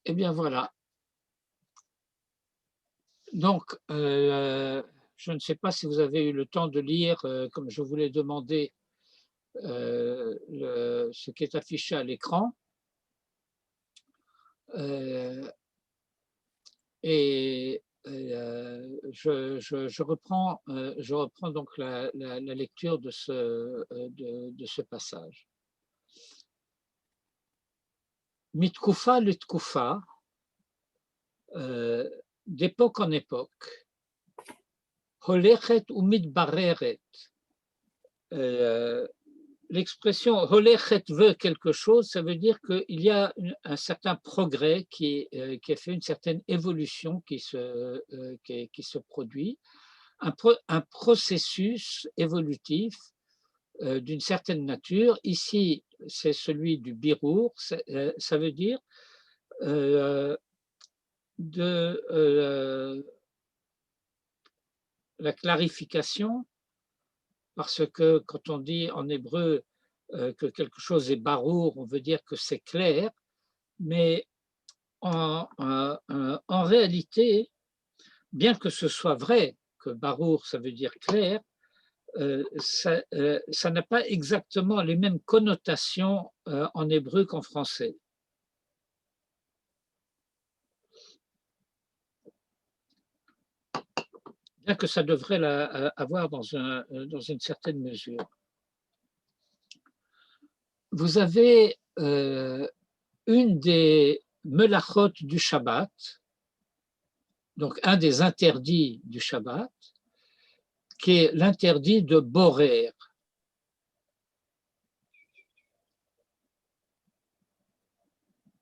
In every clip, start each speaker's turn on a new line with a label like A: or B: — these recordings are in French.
A: Eh bien voilà. Donc, je ne sais pas si vous avez eu le temps de lire, comme je vous l'ai demandé, ce qui est affiché à l'écran. Et je reprends donc la lecture de ce passage. Mitkufa l'utkufa, d'époque en époque, holechet ou mitbareret. L'expression holechet veut quelque chose, ça veut dire qu'il y a un certain progrès qui a fait une certaine évolution qui se produit, un processus évolutif d'une certaine nature. Ici, c'est celui du birour, ça veut dire de la clarification, parce que quand on dit en hébreu que quelque chose est barour, on veut dire que c'est clair, mais en réalité, bien que ce soit vrai que barour, ça veut dire clair, ça n'a pas exactement les mêmes connotations en hébreu qu'en français. Bien que ça devrait avoir dans une certaine mesure. Vous avez une des melachot du Shabbat, donc un des interdits du Shabbat, qui est l'interdit de borer.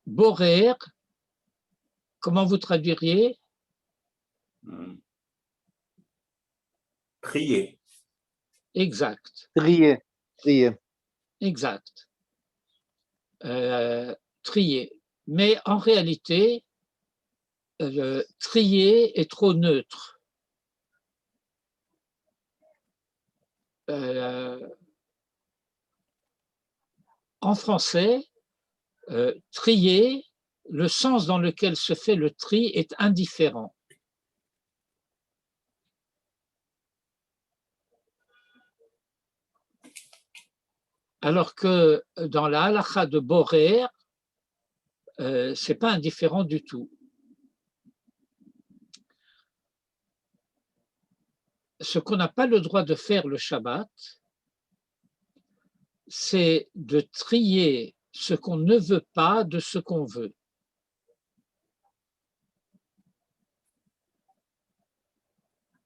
A: Borer, comment vous traduiriez?
B: Trier.
A: Exact.
C: Trier. Trier.
A: Exact. Trier. Mais en réalité, trier est trop neutre. En français, trier, le sens dans lequel se fait le tri est indifférent. Alors que dans la halakha de Borer, c'est pas indifférent du tout. Ce qu'on n'a pas le droit de faire le Shabbat, c'est de trier ce qu'on ne veut pas de ce qu'on veut.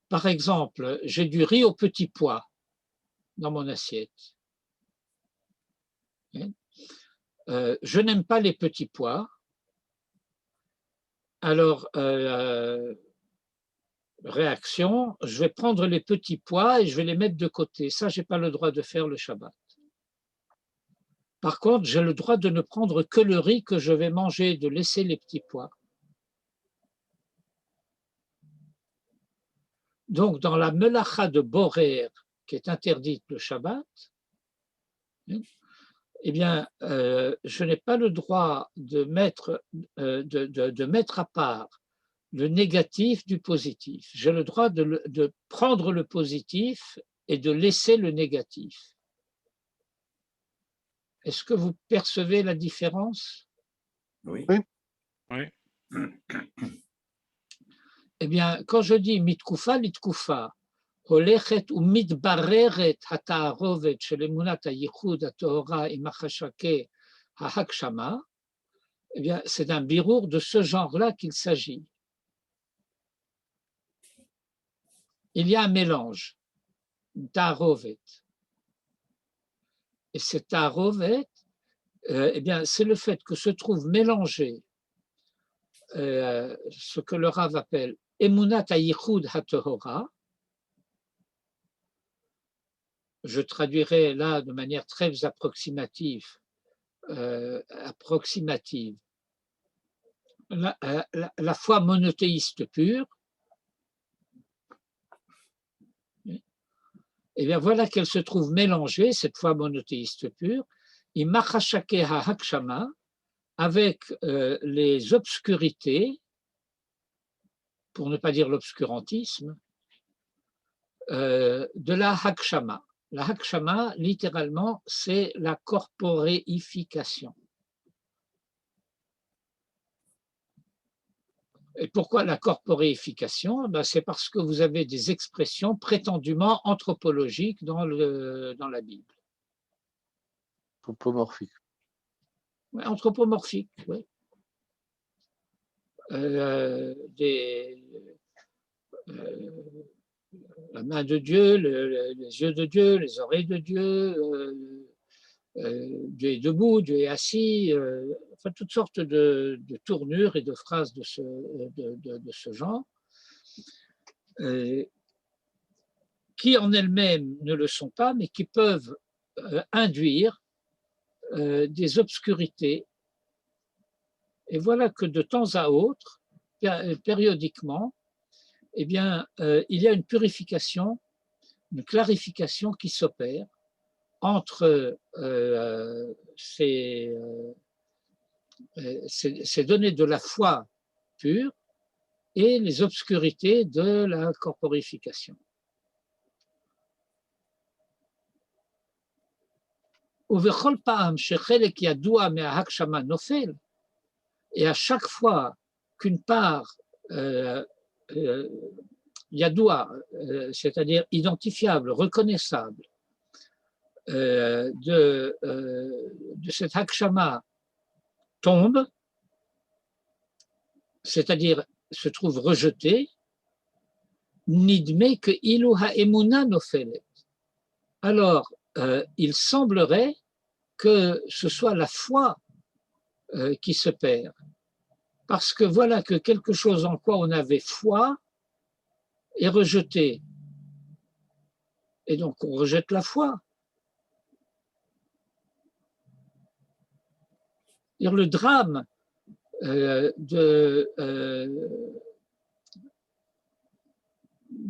A: Par exemple, j'ai du riz au petit pois dans mon assiette. Je n'aime pas les petits pois. Alors, réaction, je vais prendre les petits pois et je vais les mettre de côté. Ça, je n'ai pas le droit de faire le Shabbat. Par contre, j'ai le droit de ne prendre que le riz que je vais manger, de laisser les petits pois. Donc, dans la melacha de Borer, qui est interdite le Shabbat, eh bien, je n'ai pas le droit de mettre à part le négatif du positif. J'ai le droit de prendre le positif et de laisser le négatif. Est-ce que vous percevez la différence?
B: Oui.
D: Oui.
A: Eh bien, quand je dis mitkufa litkufa, holechet ou mitbareret hata'arovet shel emunat hayichud hatohora im hachashake hahakshama, eh bien, c'est d'un birour de ce genre-là qu'il s'agit. Il y a un mélange, ta'arovet. Et cet ta'arovet, eh bien, c'est le fait que se trouve mélangé ce que le Rav appelle emunat hayichud hatohora. Je traduirai là de manière très approximative, la foi monothéiste pure. Et bien voilà qu'elle se trouve mélangée, cette foi monothéiste pure, imachashake ha-hakshama, avec les obscurités, pour ne pas dire l'obscurantisme, de la Hakshama. La Hakshama, littéralement, c'est la corporéification. Et pourquoi la corporéification? Ben, c'est parce que vous avez des expressions prétendument anthropologiques dans la Bible.
B: Anthropomorphique.
A: Ouais, anthropomorphique, oui. La main de Dieu, les yeux de Dieu, les oreilles de Dieu, Dieu est debout, Dieu est assis, enfin toutes sortes de tournures et de phrases de ce genre, qui en elles-mêmes ne le sont pas, mais qui peuvent induire des obscurités. Et voilà que de temps à autre, périodiquement, eh bien, il y a une purification, une clarification qui s'opère entre ces données de la foi pure et les obscurités de la corporification. Et à chaque fois qu'une part yadoua, c'est-à-dire identifiable, reconnaissable, de cette hakshama tombe, c'est-à-dire se trouve rejeté, nidme que ilu ha'emuna nofelet. Alors, il semblerait que ce soit la foi qui se perd. Parce que voilà que quelque chose en quoi on avait foi est rejeté. Et donc, on rejette la foi. Le drame de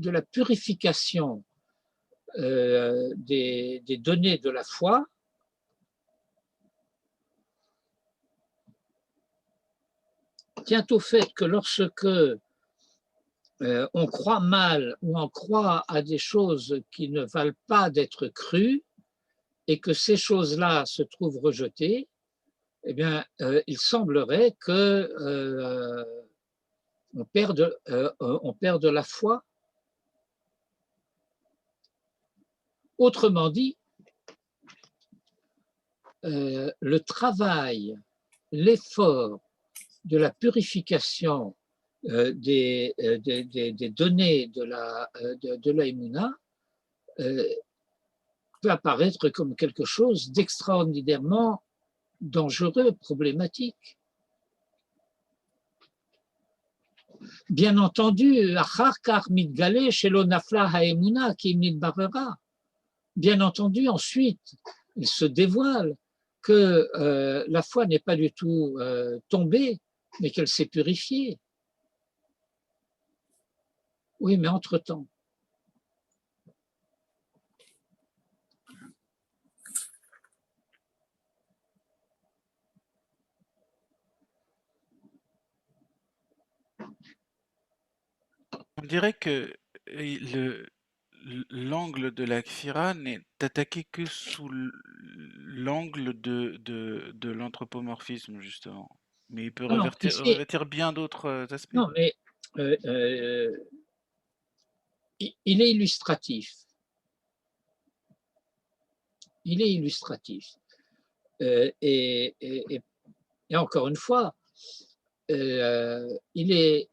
A: la purification des données de la foi tient au fait que lorsque on croit mal ou on croit à des choses qui ne valent pas d'être crues et que ces choses-là se trouvent rejetées, eh bien, il semblerait que on perd de la foi. Autrement dit, le travail, l'effort de la purification des données de la Emouna peut apparaître comme quelque chose d'extraordinairement dangereux, problématique. Bien entendu, bien entendu, ensuite, il se dévoile que la foi n'est pas du tout tombée, mais qu'elle s'est purifiée. Oui, mais entre-temps.
C: On dirait que l'angle de la Kfira n'est attaqué que sous l'angle de l'anthropomorphisme, justement. Mais il peut
A: Non, ici,
C: revêtir bien d'autres aspects.
A: non, mais il est illustratif. Il est illustratif. Et encore une fois, il est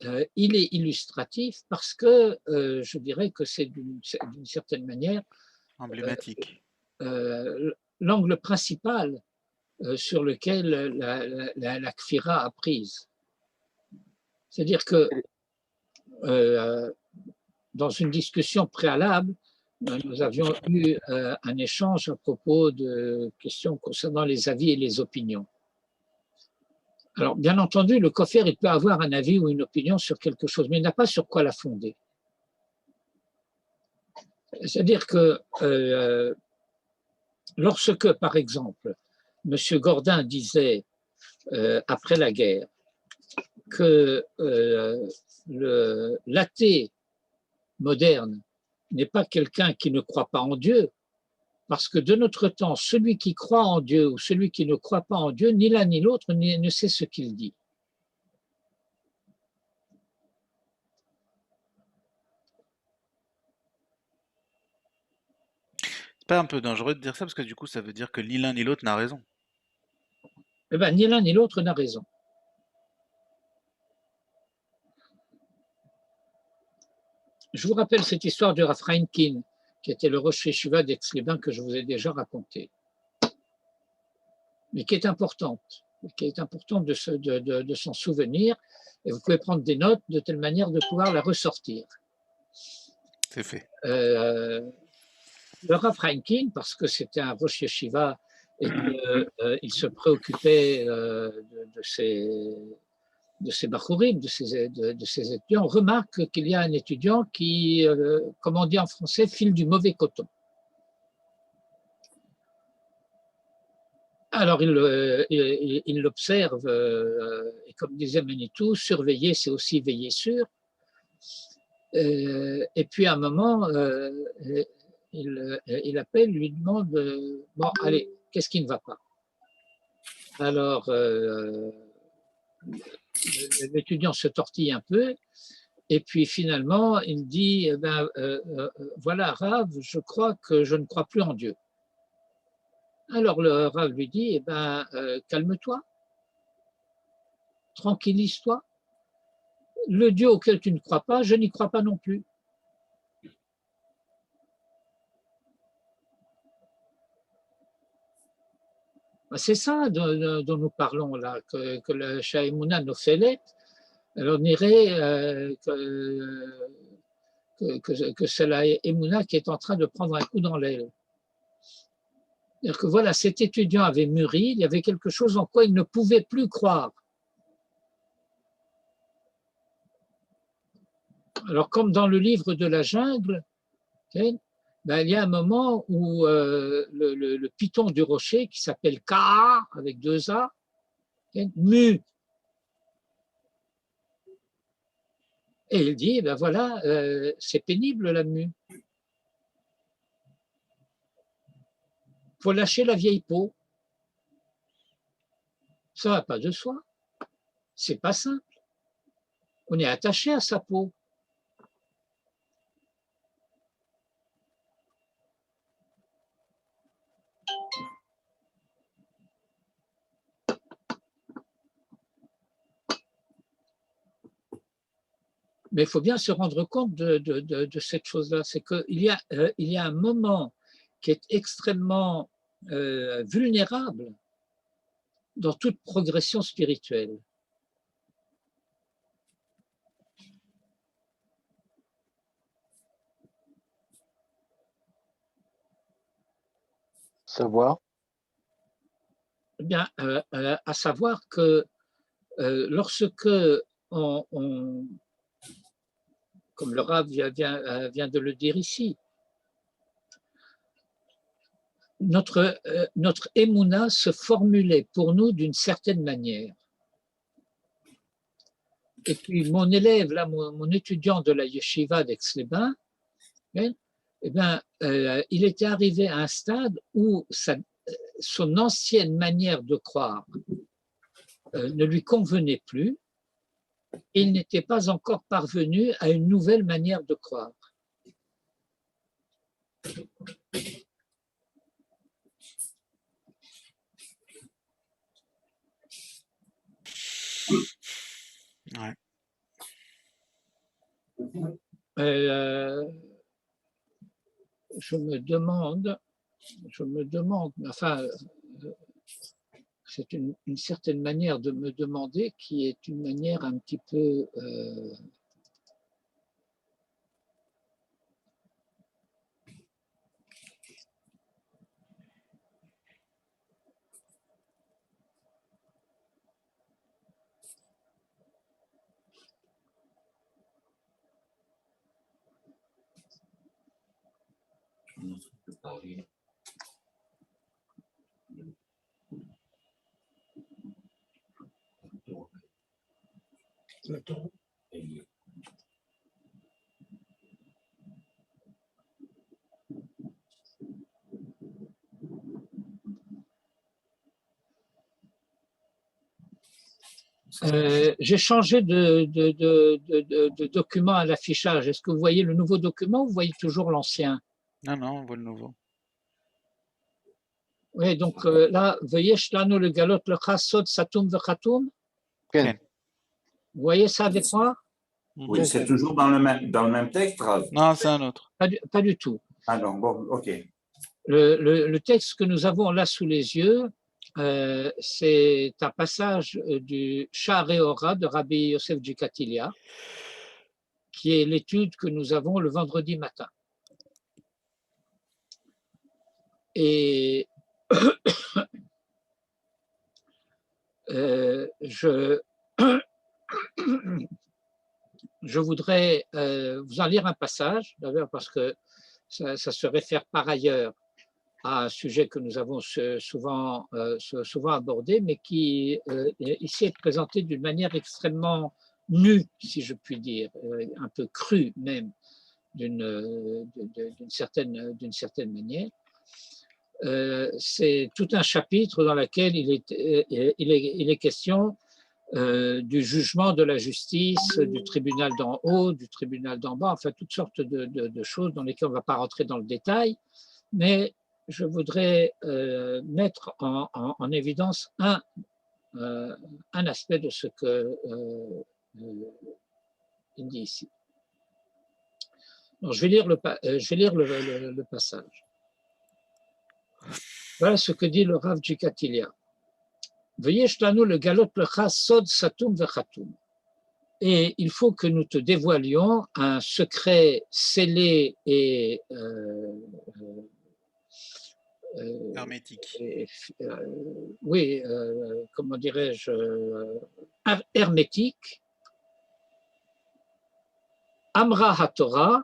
A: illustratif parce que je dirais que c'est d'une certaine manière
C: Emblématique.
A: l'angle principal sur lequel la Kfira a prise. C'est-à-dire que dans une discussion préalable, nous avions eu un échange à propos de questions concernant les avis et les opinions. Alors, bien entendu, le Kofer, il peut avoir un avis ou une opinion sur quelque chose, mais il n'a pas sur quoi la fonder. C'est-à-dire que lorsque, par exemple, M. Gordin disait après la guerre, que l'athée moderne n'est pas quelqu'un qui ne croit pas en Dieu, parce que de notre temps, celui qui croit en Dieu ou celui qui ne croit pas en Dieu, ni l'un ni l'autre ne sait ce qu'il dit.
C: C'est pas un peu dangereux de dire ça parce que du coup ça veut dire que ni l'un ni l'autre n'a raison.
A: Eh bien, ni l'un ni l'autre n'a raison. Je vous rappelle cette histoire de Rav Reinkin, qui était le Rosh Yeshiva d'Aix-les-Bains que je vous ai déjà raconté, mais qui est importante de s'en souvenir, et vous pouvez prendre des notes de telle manière de pouvoir la ressortir.
C: C'est fait.
A: Le Rav Reinkin, parce que c'était un Rosh Yeshiva et qu'il se préoccupait de ces bachourim, de ces étudiants, remarque qu'il y a un étudiant qui, comme on dit en français, file du mauvais coton. Alors il l'observe, et comme disait Manitou, surveiller, c'est aussi veiller sur. Et puis à un moment, il appelle, lui demande, bon, allez, qu'est-ce qui ne va pas? Alors, l'étudiant se tortille un peu, et puis finalement, il dit, voilà, Rav, je crois que je ne crois plus en Dieu. Alors le Rav lui dit, calme-toi, tranquillise-toi. Le Dieu auquel tu ne crois pas, je n'y crois pas non plus. C'est ça dont nous parlons là, que le Shaïmouna nous fait. Alors on dirait que c'est la Emouna qui est en train de prendre un coup dans l'aile. C'est-à-dire que voilà, cet étudiant avait mûri, il y avait quelque chose en quoi il ne pouvait plus croire. Alors comme dans le livre de la jungle, il y a un moment où le python du rocher, qui s'appelle Kaa, avec deux A, mue. Et il dit, voilà, c'est pénible la mue. Il faut lâcher la vieille peau. Ça ne va pas de soi. C'est pas simple. On est attaché à sa peau. Mais il faut bien se rendre compte de cette chose-là. C'est qu'il y a un moment qui est extrêmement vulnérable dans toute progression spirituelle.
B: Savoir.
A: Eh bien, à savoir que lorsque comme le Rav vient de le dire ici, notre émouna se formulait pour nous d'une certaine manière. Et puis mon élève, là, mon étudiant de la yeshiva d'Aix-les-Bains, il était arrivé à un stade où son ancienne manière de croire ne lui convenait plus, et il n'était pas encore parvenu à une nouvelle manière de croire.
C: Ouais.
A: Je me demande, enfin, c'est une certaine manière de me demander qui est une manière un petit peu J'ai changé de document à l'affichage. Est-ce que vous voyez le nouveau document ou vous voyez toujours l'ancien?
C: Non, non, on voit le nouveau.
A: Oui, donc là, veuillez shlanu le galot le sod satum v'chatum.
C: Ken.
A: Vous voyez ça avec moi?
B: Oui, c'est toujours dans le même texte, Rav?
C: Non, c'est un autre.
A: Pas du tout.
B: Ah non, bon, ok.
A: Le texte que nous avons là sous les yeux, c'est un passage du Sha'arei Ora de Rabbi Yosef Djikatilia, qui est l'étude que nous avons le vendredi matin. Et je voudrais vous en lire un passage, d'ailleurs, parce que ça se réfère par ailleurs à un sujet que nous avons souvent abordé, mais qui ici est présenté d'une manière extrêmement nue, si je puis dire, un peu crue même, d'une certaine manière. C'est tout un chapitre dans lequel il est question du jugement de la justice, du tribunal d'en haut, du tribunal d'en bas, enfin toutes sortes de choses dans lesquelles on ne va pas rentrer dans le détail, mais je voudrais mettre en évidence un aspect de ce qu'il dit ici. Donc, je vais lire le passage. Voilà ce que dit le Rav Djikatilia. Veuillez shlanu le galot lecha sod satum v'chatum. Et il faut que nous te dévoilions un secret scellé et
C: hermétique.
A: Oui, comment dirais-je, hermétique. Amra HaTorah,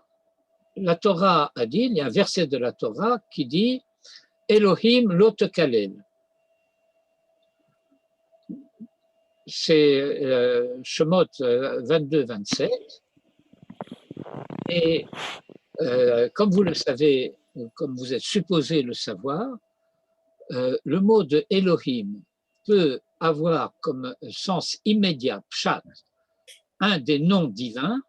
A: la Torah a dit, il y a un verset de la Torah qui dit Elohim lo tekalel. C'est Shemot 22-27. Et comme vous le savez, comme vous êtes supposé le savoir, le mot de Elohim peut avoir comme sens immédiat, pshat, un des noms divins,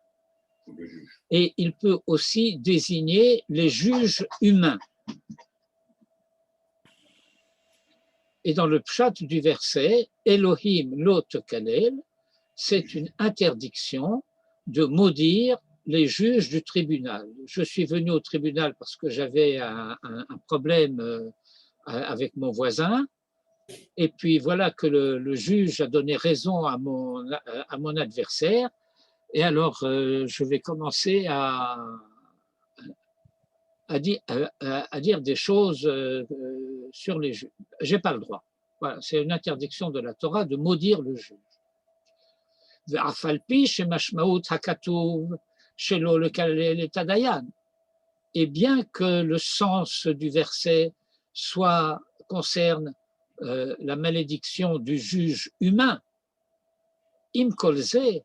A: et il peut aussi désigner les juges humains. Et dans le pshat du verset, Elohim lo tekalel, c'est une interdiction de maudire les juges du tribunal. Je suis venu au tribunal parce que j'avais un problème avec mon voisin, et puis voilà que le juge a donné raison à mon adversaire, et alors je vais commencer à dire des choses sur les juges. Je n'ai pas le droit. Voilà, c'est une interdiction de la Torah de maudire le juge. Et bien que le sens du verset concerne la malédiction du juge humain, im kolze,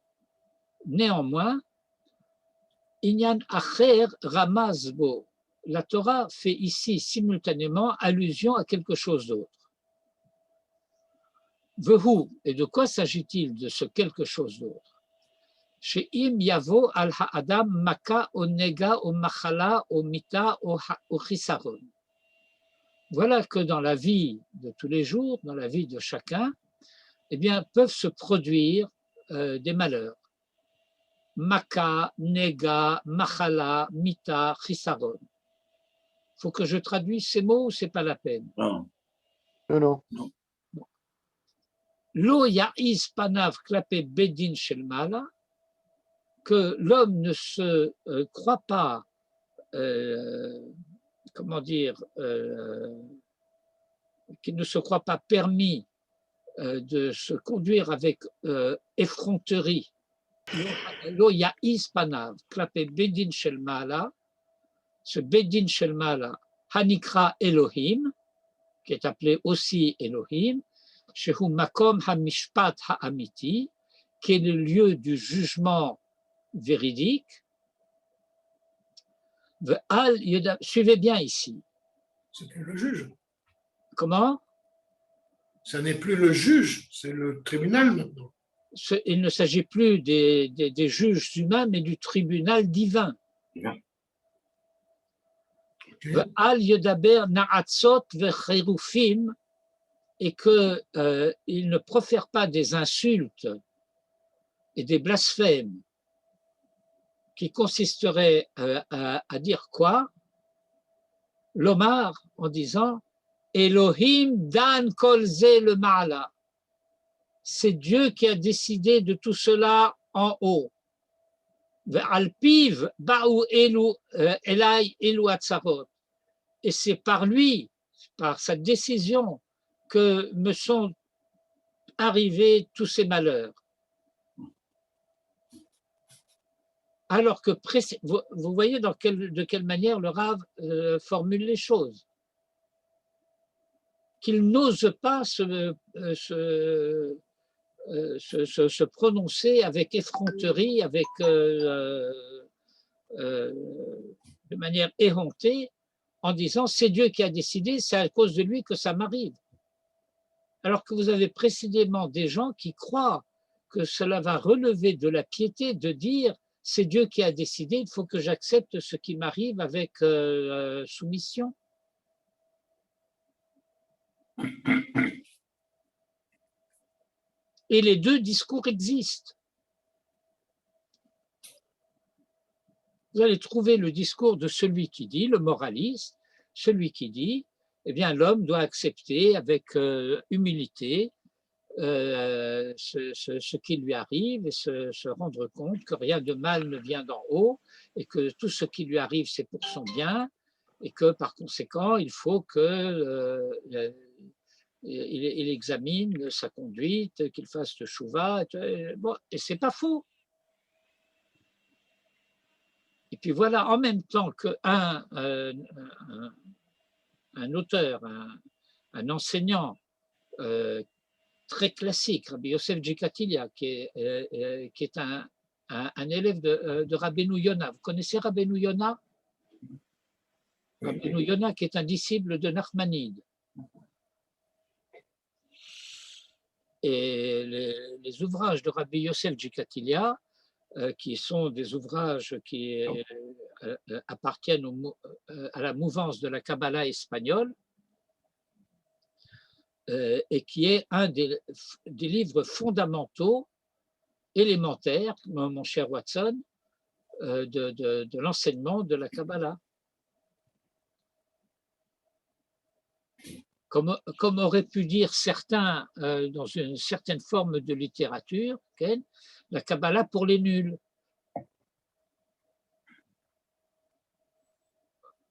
A: néanmoins, inyan acher ramazbo, la Torah fait ici simultanément allusion à quelque chose d'autre. Vehu, et de quoi s'agit-il de ce quelque chose d'autre? She'im yavo al ha'adam maka o nega o machala o mita o chisaron. Voilà que dans la vie de tous les jours, dans la vie de chacun, eh bien, peuvent se produire des malheurs. Maka, nega, machala, mita, chisaron. Il faut que je traduise ces mots ou c'est pas la peine?
B: Non.
D: Non, non.
A: Lo ya'iz panav klapé bedin shel mala, que l'homme ne se croit pas, comment dire, qu'il ne se croit pas permis de se conduire avec effronterie. Lo ya'iz panav klapé bedin shel mala, ce bedin shel mala, hanikra Elohim, qui est appelé aussi Elohim, shehu makom hamishpat ha'amiti, qui est le lieu du jugement véridique. Suivez bien ici.
D: C'est plus le juge.
A: Comment?
D: Ça n'est plus le juge, c'est le tribunal maintenant.
A: Il ne s'agit plus des juges humains, mais du tribunal divin. Al Yedaber Na'atzot Vecherufim, et qu'il ne profère pas des insultes et des blasphèmes qui consisteraient à dire quoi? L'Omar, en disant Elohim dan kolze le ma'ala. C'est Dieu qui a décidé de tout cela en haut. Ve'alpiv ba'u elai elu atzarot. Et c'est par lui, par sa décision, que me sont arrivés tous ces malheurs. Alors que vous voyez de quelle manière le Rav formule les choses. Qu'il n'ose pas se prononcer avec effronterie, de manière éhontée, en disant c'est Dieu qui a décidé, c'est à cause de lui que ça m'arrive. Alors que vous avez précisément des gens qui croient que cela va relever de la piété de dire c'est Dieu qui a décidé, il faut que j'accepte ce qui m'arrive avec soumission. Et les deux discours existent. Vous allez trouver le discours de celui qui dit, le moraliste, celui qui dit, eh bien, l'homme doit accepter avec humilité ce qui lui arrive et se rendre compte que rien de mal ne vient d'en haut et que tout ce qui lui arrive, c'est pour son bien et que par conséquent, il faut qu'il examine sa conduite, qu'il fasse le chouva. Bon, et c'est pas faux. Et puis voilà, en même temps qu'un auteur, un enseignant très classique, Rabbi Yosef Jikatilia, qui est un élève de Rabbeinu Yona. Vous connaissez Rabbeinu Yona? Rabbeinu Yona, qui est un disciple de Nachmanide. Et les ouvrages de Rabbi Yosef Jikatilia, qui sont des ouvrages qui appartiennent à la mouvance de la Kabbalah espagnole, et qui est un des livres fondamentaux, élémentaires, mon cher Watson, de l'enseignement de la Kabbalah. Comme auraient pu dire certains dans une certaine forme de littérature, la Kabbalah pour les nuls.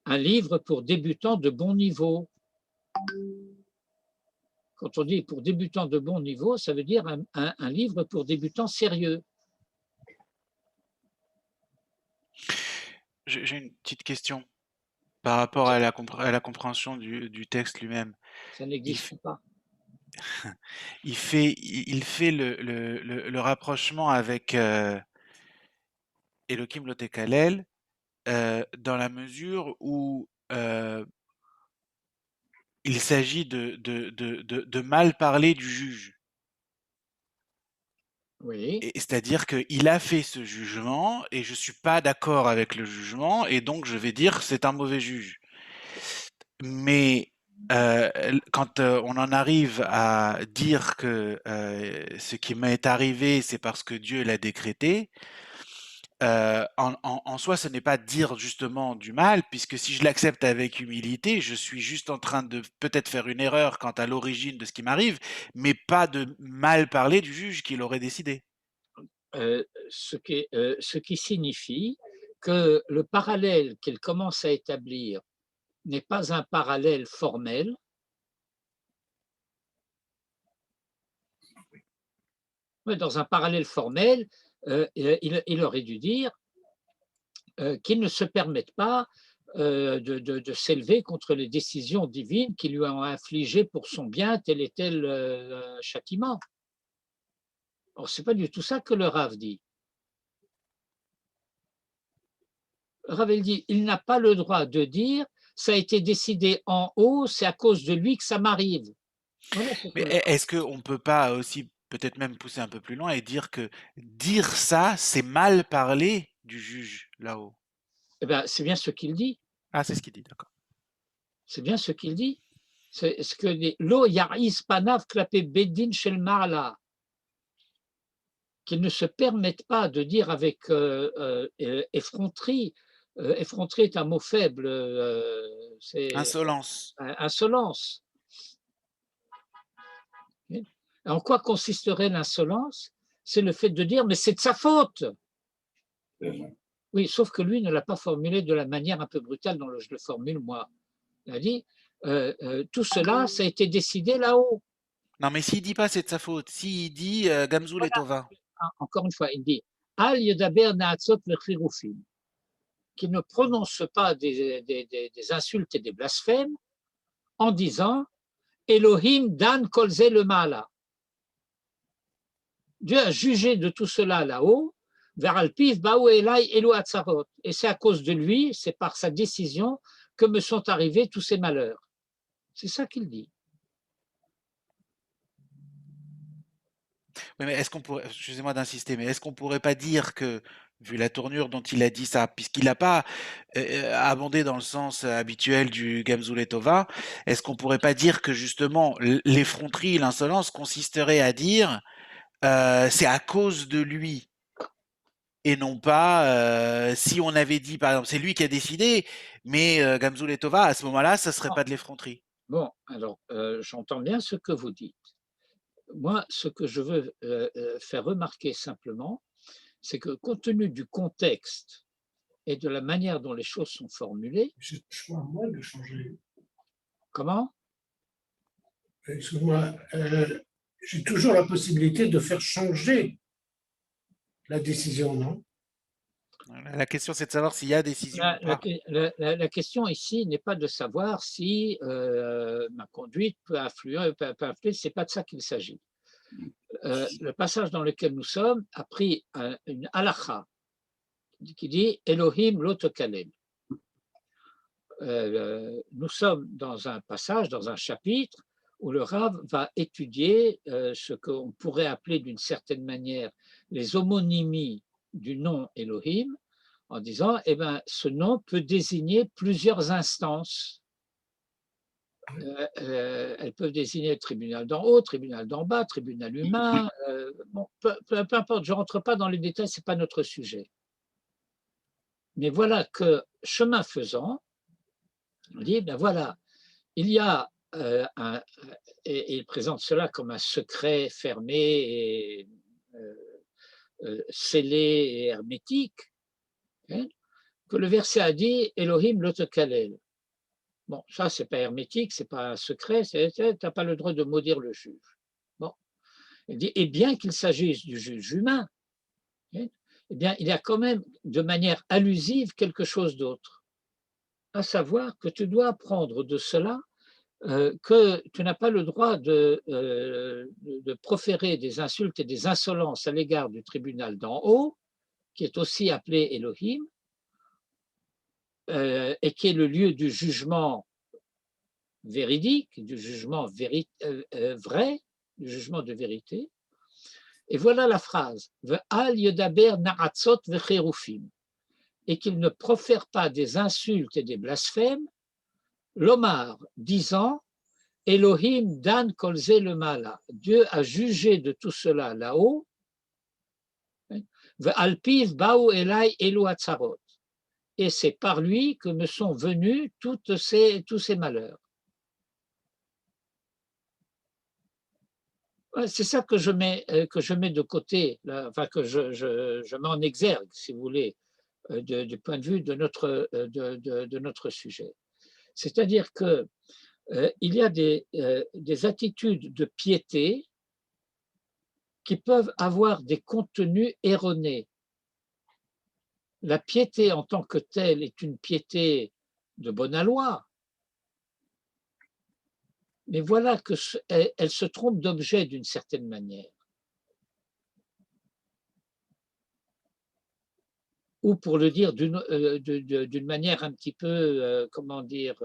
A: Un livre pour débutants de bon niveau. Quand on dit pour débutants de bon niveau, ça veut dire un livre pour débutants sérieux.
C: J'ai une petite question par rapport à la compréhension du texte lui-même.
A: Ça n'existe pas.
C: Il fait le rapprochement avec Elohim Lotekalel dans la mesure où il s'agit de mal parler du juge.
A: Oui.
C: C'est-à-dire qu'il a fait ce jugement et je ne suis pas d'accord avec le jugement et donc je vais dire c'est un mauvais juge. Mais quand on en arrive à dire que ce qui m'est arrivé, c'est parce que Dieu l'a décrété, en soi, ce n'est pas dire justement du mal, puisque si je l'accepte avec humilité, je suis juste en train de peut-être faire une erreur quant à l'origine de ce qui m'arrive, mais pas de mal parler du juge qui l'aurait décidé.
A: Ce qui signifie que le parallèle qu'il commence à établir n'est pas un parallèle formel, mais dans un parallèle formel, il aurait dû dire qu'il ne se permette pas de s'élever contre les décisions divines qui lui ont infligé pour son bien tel et tel châtiment. Or, ce n'est pas du tout ça que le Rav dit. Le Rav, il dit, il n'a pas le droit de dire, ça a été décidé en haut, c'est à cause de lui que ça m'arrive. Voilà ce que
C: Mais
A: le Rav.
C: est-ce qu'on ne peut pas aussi peut-être même pousser un peu plus loin et dire que dire ça, c'est mal parler du juge là-haut?
A: Eh bien, c'est bien ce qu'il dit.
C: Ah, c'est ce qu'il dit, d'accord.
A: C'est bien ce qu'il dit. C'est ce que dit Lo yaris panav klapé bedin shel ma'ala, qu'ils ne se permettent pas de dire avec effronterie. Effronterie est un mot faible, c'est
C: Insolence.
A: insolence. En quoi consisterait l'insolence? C'est le fait de dire mais c'est de sa faute. Oui, sauf que lui ne l'a pas formulé de la manière un peu brutale dont je le formule moi. Il a dit tout cela, ça a été décidé là-haut.
C: Non, mais s'il dit pas c'est de sa faute, s'il dit Gamzoul et
A: Voilà.
C: Tova.
A: Encore une fois, il dit Al Yedaber Naatzot Lechirufim, qu'il ne prononce pas des insultes et des blasphèmes en disant Elohim dan kolze le mala. Dieu a jugé de tout cela là-haut, vers Alpiv, Baou Elai, Elo Atzarot. Et c'est à cause de lui, c'est par sa décision que me sont arrivés tous ces malheurs. C'est ça qu'il dit.
C: Oui, mais est-ce qu'on pourrait, excusez-moi d'insister, mais est-ce qu'on pourrait pas dire que, vu la tournure dont il a dit ça, puisqu'il n'a pas abondé dans le sens habituel du Gamzoul et Tova, est-ce qu'on pourrait pas dire que justement l'effronterie, l'insolence consisterait à dire c'est à cause de lui et non pas si on avait dit par exemple c'est lui qui a décidé, mais Gamzoul et Tova à ce moment-là, ça serait pas de l'effronterie.
A: Bon, alors, j'entends bien ce que vous dites. Moi, ce que je veux faire remarquer simplement, c'est que compte tenu du contexte et de la manière dont les choses sont formulées.
D: J'ai le choix, moi, de changer.
A: Comment?
D: Excuse-moi, j'ai toujours la possibilité de faire changer la décision, non?
C: La question c'est de savoir s'il y a décision ou pas.
A: La question ici n'est pas de savoir si ma conduite peut influer, ce n'est pas de ça qu'il s'agit. Le passage dans lequel nous sommes a pris une halakha qui dit Elohim lotokalem. Nous sommes dans un passage, dans un chapitre où le Rav va étudier ce qu'on pourrait appeler d'une certaine manière les homonymies du nom Elohim, en disant eh ben, ce nom peut désigner plusieurs instances. Elles peuvent désigner le tribunal d'en haut, tribunal d'en bas, tribunal humain. Bon, peu importe, je ne rentre pas dans les détails, ce n'est pas notre sujet. Mais voilà que, chemin faisant, on dit, ben voilà, il y a et il présente cela comme un secret fermé et scellé et hermétique, hein, que le verset a dit Elohim lotokalel. Bon, ça, c'est pas hermétique, c'est pas un secret, tu n'as pas le droit de maudire le juge. Bon, il dit, et bien qu'il s'agisse du juge humain, hein, eh bien, il y a quand même, de manière allusive, quelque chose d'autre, à savoir que tu dois apprendre de cela que tu n'as pas le droit de proférer des insultes et des insolences à l'égard du tribunal d'en haut, qui est aussi appelé Elohim, et qui est le lieu du jugement véridique, du jugement vrai, du jugement de vérité. Et voilà la phrase Ve'al yodaber na'atzot ve'cherufim, et qu'il ne profère pas des insultes et des blasphèmes, l'Omar disant Elohim dan kolze le mala, Dieu a jugé de tout cela là-haut, Ve'alpiv baou elai elu atzarot, et c'est par lui que me sont venus tous ces malheurs. C'est ça que je mets de côté, là, enfin que je mets en exergue, si vous voulez, du point de vue de notre sujet. C'est-à-dire que il y a des attitudes de piété qui peuvent avoir des contenus erronés. La piété en tant que telle est une piété de bonne aloi, mais voilà qu'elle se trompe d'objet d'une certaine manière. ou pour le dire d'une manière un petit peu, comment dire,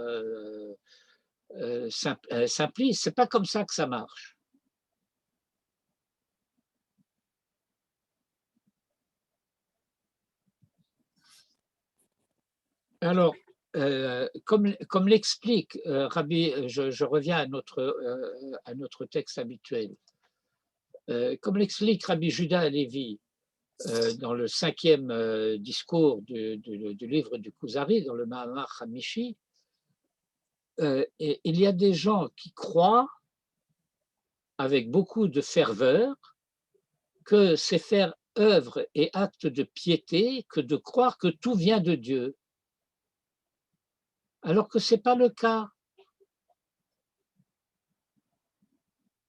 A: simpliste, c'est pas comme ça que ça marche. Alors, comme l'explique Rabbi, je reviens à notre texte habituel, comme l'explique Rabbi Juda Halevi dans le 5e discours du livre du Kuzari, dans le Mahamar Hamishi, il y a des gens qui croient avec beaucoup de ferveur que c'est faire œuvre et acte de piété que de croire que tout vient de Dieu, alors que ce n'est pas le cas.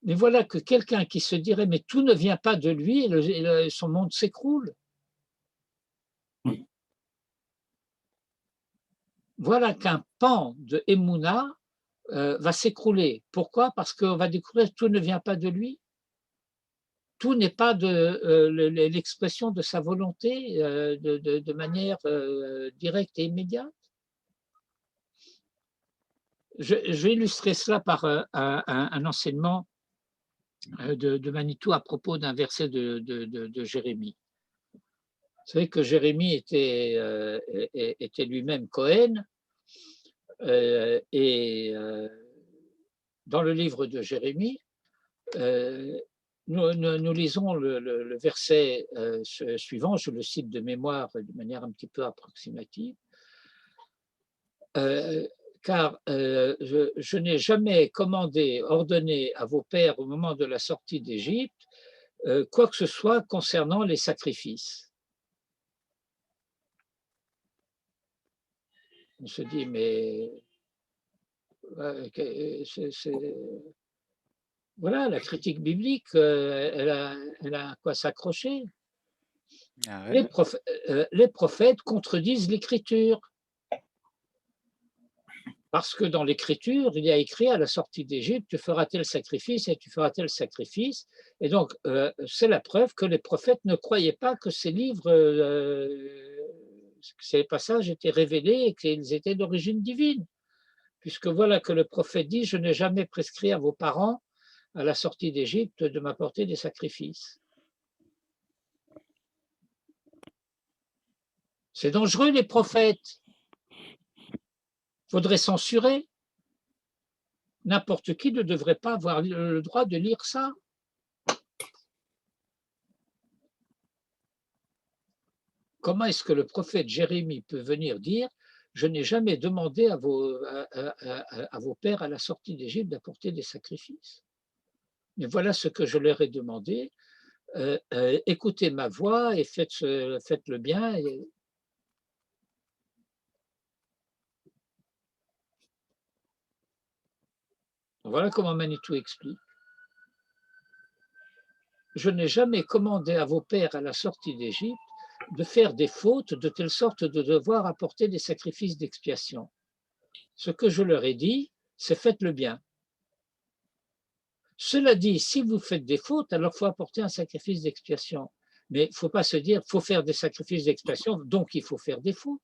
A: Mais voilà que quelqu'un qui se dirait mais tout ne vient pas de lui, son monde s'écroule. Voilà qu'un pan de Emouna va s'écrouler. Pourquoi? Parce qu'on va découvrir que tout ne vient pas de lui. Tout n'est pas l'expression de sa volonté de manière directe et immédiate. Je vais illustrer cela par un enseignement de Manitou à propos d'un verset de Jérémie. Vous savez que Jérémie était lui-même Cohen, et dans le livre de Jérémie, nous lisons le verset suivant, je le cite de mémoire de manière un petit peu approximative, car je n'ai jamais commandé, ordonné à vos pères au moment de la sortie d'Égypte quoi que ce soit concernant les sacrifices. On se dit, mais voilà, la critique biblique, elle a à quoi s'accrocher.
C: Ah ouais.
A: Les prophètes contredisent l'Écriture. Parce que dans l'Écriture, il y a écrit à la sortie d'Égypte, tu feras tel sacrifice et tu feras tel sacrifice. Et donc, c'est la preuve que les prophètes ne croyaient pas que ces livres, ces passages étaient révélés et qu'ils étaient d'origine divine. Puisque voilà que le prophète dit, je n'ai jamais prescrit à vos parents, à la sortie d'Égypte, de m'apporter des sacrifices. C'est dangereux, les prophètes. Il faudrait censurer. N'importe qui ne devrait pas avoir le droit de lire ça. Comment est-ce que le prophète Jérémie peut venir dire « Je n'ai jamais demandé à vos pères à la sortie d'Égypte d'apporter des sacrifices. Mais voilà ce que je leur ai demandé. Écoutez ma voix et faites le bien. » Voilà comment Manitou explique. Je n'ai jamais commandé à vos pères à la sortie d'Égypte de faire des fautes de telle sorte de devoir apporter des sacrifices d'expiation. Ce que je leur ai dit, c'est faites le bien. Cela dit, si vous faites des fautes, alors il faut apporter un sacrifice d'expiation. Mais il ne faut pas se dire, il faut faire des sacrifices d'expiation, donc il faut faire des fautes.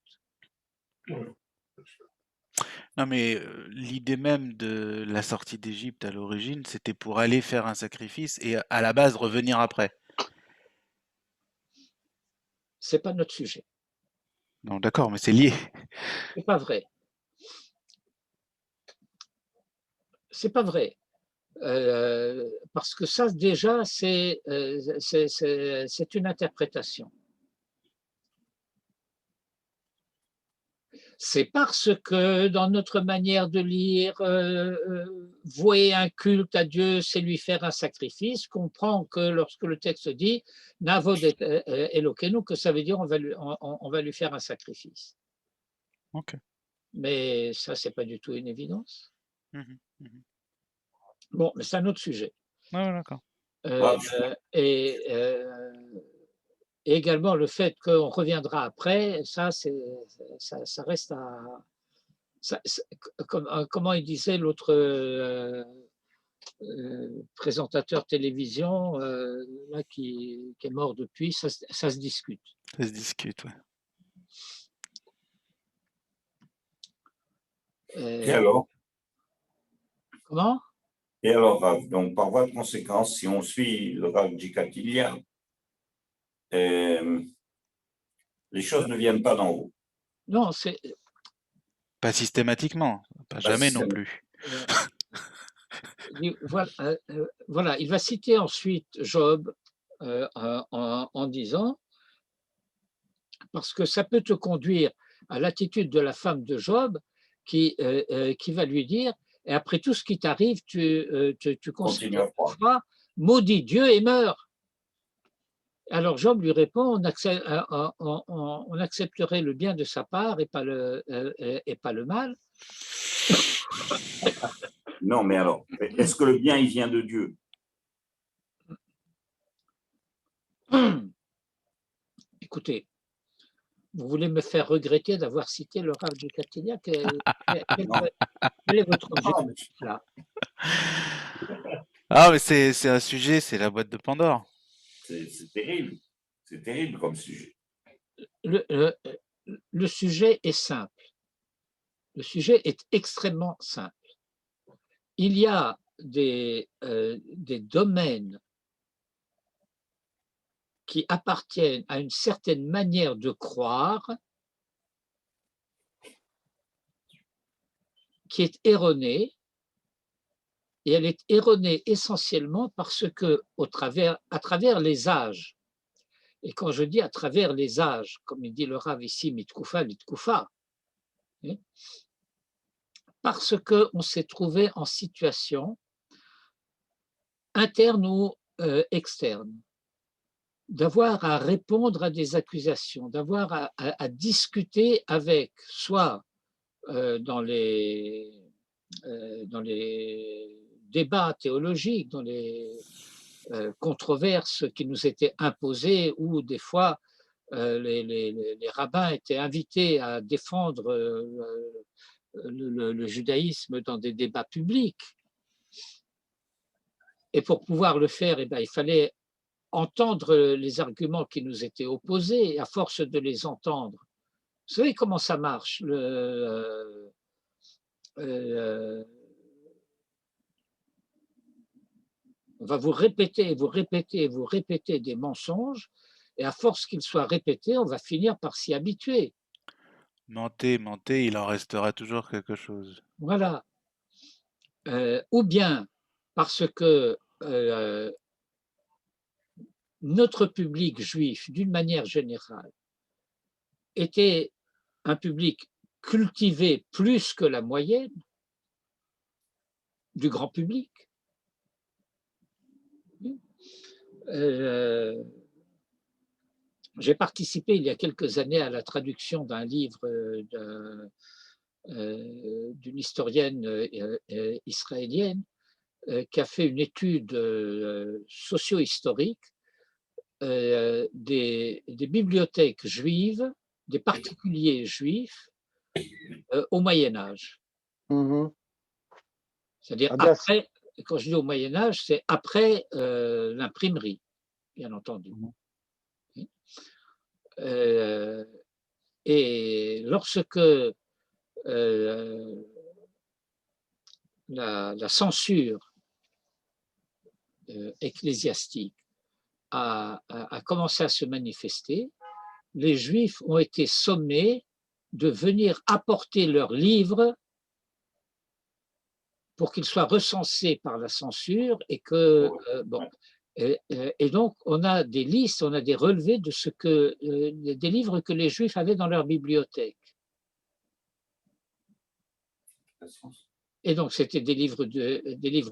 C: Non, mais l'idée même de la sortie d'Égypte à l'origine, c'était pour aller faire un sacrifice et à la base revenir après.
A: Ce n'est pas notre sujet.
C: Non, d'accord, mais c'est lié.
A: Ce n'est pas vrai. Ce n'est pas vrai. Parce que ça, déjà, c'est une interprétation. C'est parce que dans notre manière de lire, vouer un culte à Dieu, c'est lui faire un sacrifice, qu'on comprend que lorsque le texte dit « Navod Elokeinu », que ça veut dire on va lui faire un sacrifice.
C: Ok.
A: Mais ça, ce n'est pas du tout une évidence.
C: Mhm, mhm.
A: Bon, mais c'est un autre sujet.
C: Ah, d'accord.
A: Et également le fait qu'on reviendra après, ça reste à… comment il disait l'autre présentateur télévision là, qui est mort depuis, ça se discute.
C: Ça se discute, ouais.
B: Et alors?
A: Comment?
B: Et alors, Rav, donc par voie de conséquence, si on suit le Rav Gikatilia, les choses ne viennent pas d'en haut.
A: Non, c'est
C: Pas systématiquement, pas
B: Pas
C: jamais non
B: systématiquement.
C: plus.
A: voilà, voilà, il va citer ensuite Job en disant, parce que ça peut te conduire à l'attitude de la femme de Job qui va lui dire, et après tout ce qui t'arrive, tu
B: Continue à croire.
A: considères, maudit Dieu et meurs. Alors Job lui répond, on accepterait le bien de sa part et pas le mal.
B: Non, mais alors, est-ce que le bien, il vient de Dieu?
A: Écoutez, vous voulez me faire regretter d'avoir cité le Rav de Catilia?
B: Non.
A: Quel est votre
B: Ah,
A: objectif là?
C: Ah, mais c'est un sujet, c'est la boîte de Pandore.
B: c'est terrible. C'est terrible comme sujet.
A: Le sujet est simple. Le sujet est extrêmement simple. Il y a des domaines qui appartiennent à une certaine manière de croire qui est erronée, et elle est erronée essentiellement parce que à travers les âges, et quand je dis à travers les âges, comme il dit le Rav ici, mitkoufa, mitkoufa, parce qu'on s'est trouvé en situation interne ou externe, d'avoir à répondre à des accusations, d'avoir à discuter avec, soit dans les débats théologiques, dans les controverses qui nous étaient imposées, ou des fois les rabbins étaient invités à défendre le judaïsme dans des débats publics. Et pour pouvoir le faire, il fallait entendre les arguments qui nous étaient opposés, et à force de les entendre, vous savez comment ça marche, on va vous répéter, vous répéter, vous répéter des mensonges, et à force qu'ils soient répétés, on va finir par s'y habituer.
C: Mentez, mentez, il en restera toujours quelque chose.
A: Voilà. Ou bien parce que notre public juif, d'une manière générale, était un public cultivé plus que la moyenne du grand public. J'ai participé il y a quelques années à la traduction d'un livre d'une historienne israélienne qui a fait une étude socio-historique des bibliothèques juives, des particuliers juifs au Moyen-Âge.
E: Mhm.
A: C'est-à-dire
E: Ah bien,
A: après, quand je dis au Moyen-Âge, c'est après l'imprimerie, bien entendu. Et lorsque la censure ecclésiastique a commencé à se manifester, les Juifs ont été sommés de venir apporter leurs livres pour qu'ils soient recensés par la censure, et que bon. Et donc, on a des listes, on a des relevés de des livres que les Juifs avaient dans leur bibliothèque. Et donc, c'était des livres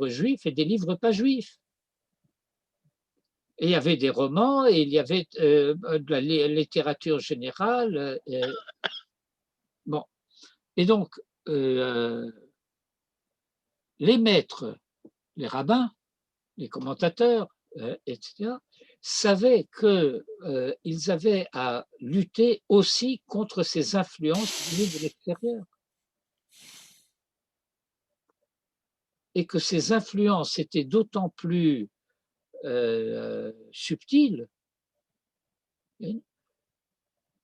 A: juifs et des livres pas juifs. Et il y avait des romans, et il y avait de la littérature générale. Bon. Et donc, les maîtres, les rabbins, les commentateurs, etc., savaient qu'ils avaient à lutter aussi contre ces influences venues de l'extérieur. Et que ces influences étaient d'autant plus subtiles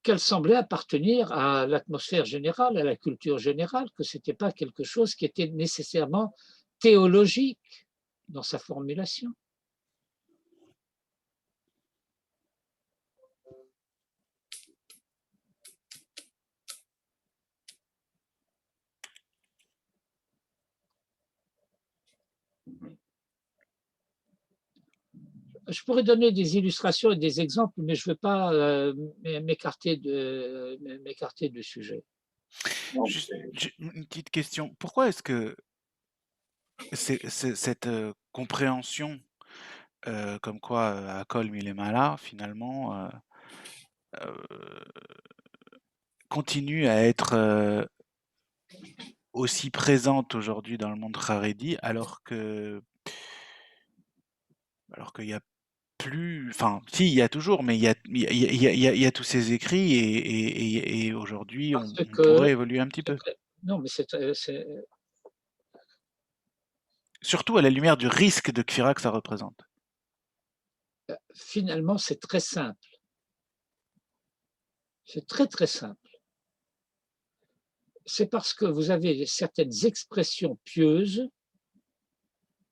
A: qu'elle semblait appartenir à l'atmosphère générale, à la culture générale, que ce n'était pas quelque chose qui était nécessairement théologique dans sa formulation. Je pourrais donner des illustrations et des exemples, mais je ne veux pas m'écarter du sujet.
C: Juste une petite question. Pourquoi est-ce que cette compréhension, comme quoi Akol Milemala, finalement, continue à être aussi présente aujourd'hui dans le monde Haredi, alors qu'il y a plus, enfin, si, il y a toujours, mais il y a tous ces écrits et aujourd'hui,
A: Parce
C: on
A: que,
C: pourrait évoluer un petit peu.
A: non, mais
C: Surtout à la lumière du risque de Kfira que ça représente.
A: finalement, c'est très simple. C'est très, très simple. C'est parce que vous avez certaines expressions pieuses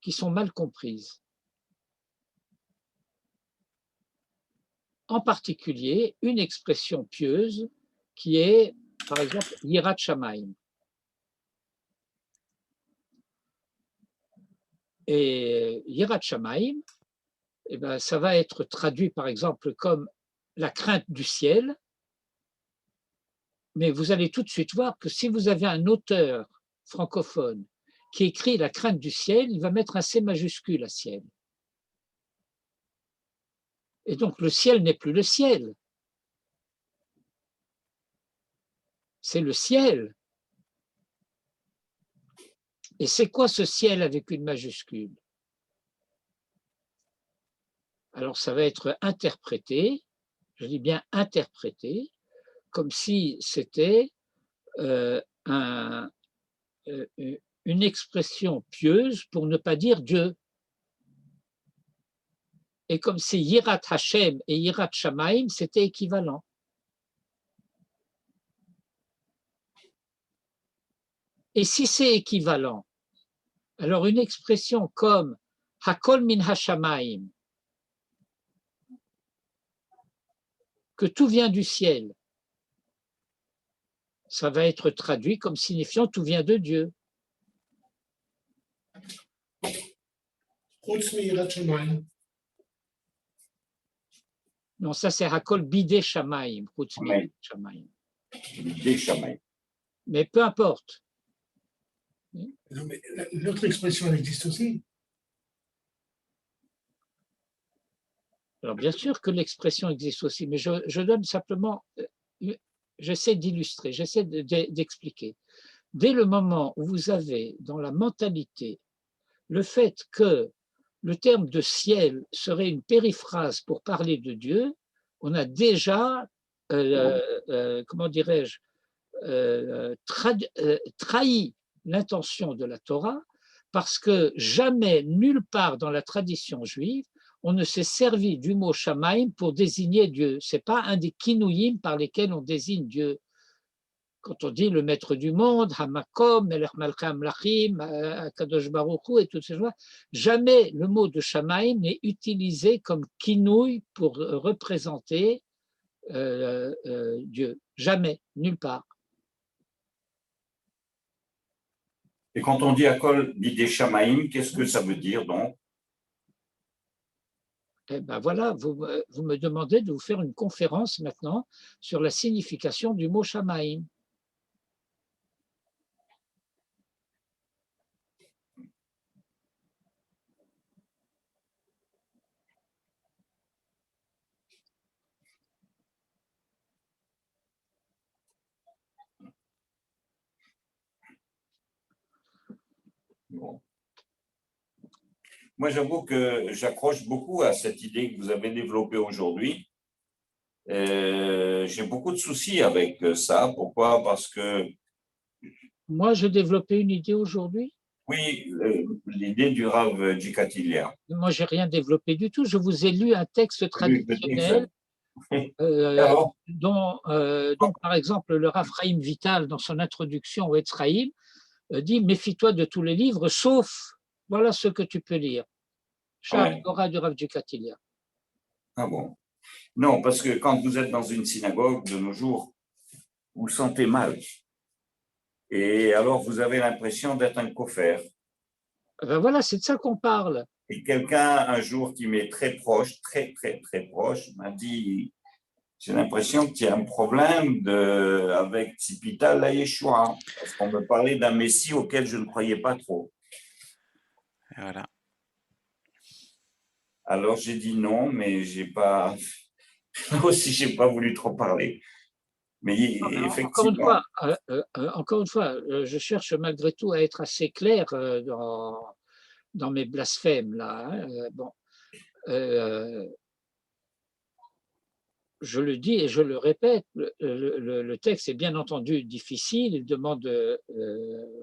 A: qui sont mal comprises. En particulier, une expression pieuse qui est, par exemple, Yirat Shamayim. Et Yirat Shamayim, eh ben, ça va être traduit, par exemple, comme la crainte du ciel. Mais vous allez tout de suite voir que si vous avez un auteur francophone qui écrit la crainte du ciel, il va mettre un C majuscule à ciel. Et donc le ciel n'est plus le ciel. C'est le ciel. Et c'est quoi ce ciel avec une majuscule? Alors ça va être interprété, je dis bien interprété, comme si c'était une expression pieuse pour ne pas dire Dieu. Et comme si Yirat Hashem et Yirat Shamayim, c'était équivalent. Et si c'est équivalent, alors une expression comme Hakol min Hashamayim, que tout vient du ciel, ça va être traduit comme signifiant tout vient de Dieu. Non, ça c'est Hakol bidé Shamayim, mais peu importe.
D: Non, mais l'autre expression, elle existe aussi.
A: Alors bien sûr que l'expression existe aussi, mais je donne simplement, j'essaie d'illustrer, j'essaie d'expliquer. Dès le moment où vous avez dans la mentalité le fait que le terme de ciel serait une périphrase pour parler de Dieu, on a déjà, comment dirais-je, trahi l'intention de la Torah, parce que jamais, nulle part dans la tradition juive, on ne s'est servi du mot Shamaim pour désigner Dieu. Ce n'est pas un des kinouïm par lesquels on désigne Dieu. Quand on dit le maître du monde, Hamakom, Melech Malchei Amlachim, Akadosh Baruch Hu et toutes ces choses, jamais le mot de Shamaim n'est utilisé comme kinouï pour représenter Dieu. Jamais, nulle part.
B: Et quand on dit Akol bidé Shamaim, qu'est-ce que ça veut dire donc?
A: Eh ben voilà, vous me demandez de vous faire une conférence maintenant sur la signification du mot Shamaim.
B: Bon. Moi, j'avoue que j'accroche beaucoup à cette idée que vous avez développée aujourd'hui. J'ai beaucoup de soucis avec ça. Pourquoi? Parce que…
A: Moi, j'ai développé une idée aujourd'hui.
B: Oui, l'idée du Rav Gikatilia.
A: Moi, je n'ai rien développé du tout. Je vous ai lu un texte traditionnel
B: Alors,
A: dont, par exemple, le Rav Chaim Vital, dans son introduction au Etz Chaim, dit « Méfie-toi de tous les livres, sauf, voilà ce que tu peux lire. » Charles
B: ouais.
A: Gora du Rav Dukatilia.
B: Ah bon. Non, parce que quand vous êtes dans une synagogue de nos jours, vous vous sentez mal. Et alors, vous avez l'impression d'être un coffre.
A: Ben voilà, c'est de ça qu'on parle.
B: Et quelqu'un, un jour, qui m'est très proche, très proche, m'a dit, j'ai l'impression qu'il y a un problème avec Tzipita la Yeshua, parce qu'on me parlait d'un Messie auquel je ne croyais pas trop.
C: Et voilà.
B: Alors, j'ai dit non, mais aussi, j'ai pas voulu trop parler. Mais effectivement,
A: Encore une fois, je cherche malgré tout à être assez clair dans mes blasphèmes là. Bon, je le dis et je le répète, le texte est bien entendu difficile, il demande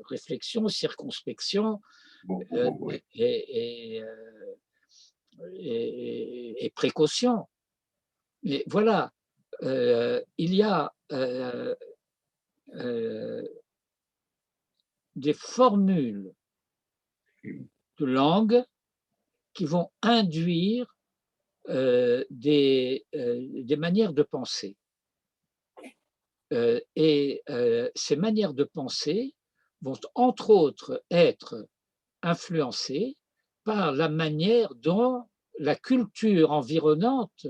A: réflexion, circonspection
B: oui.
A: et précaution. Mais voilà, il y a des formules de langue qui vont induire des manières de penser. Ces manières de penser vont entre autres être influencées par la manière dont la culture environnante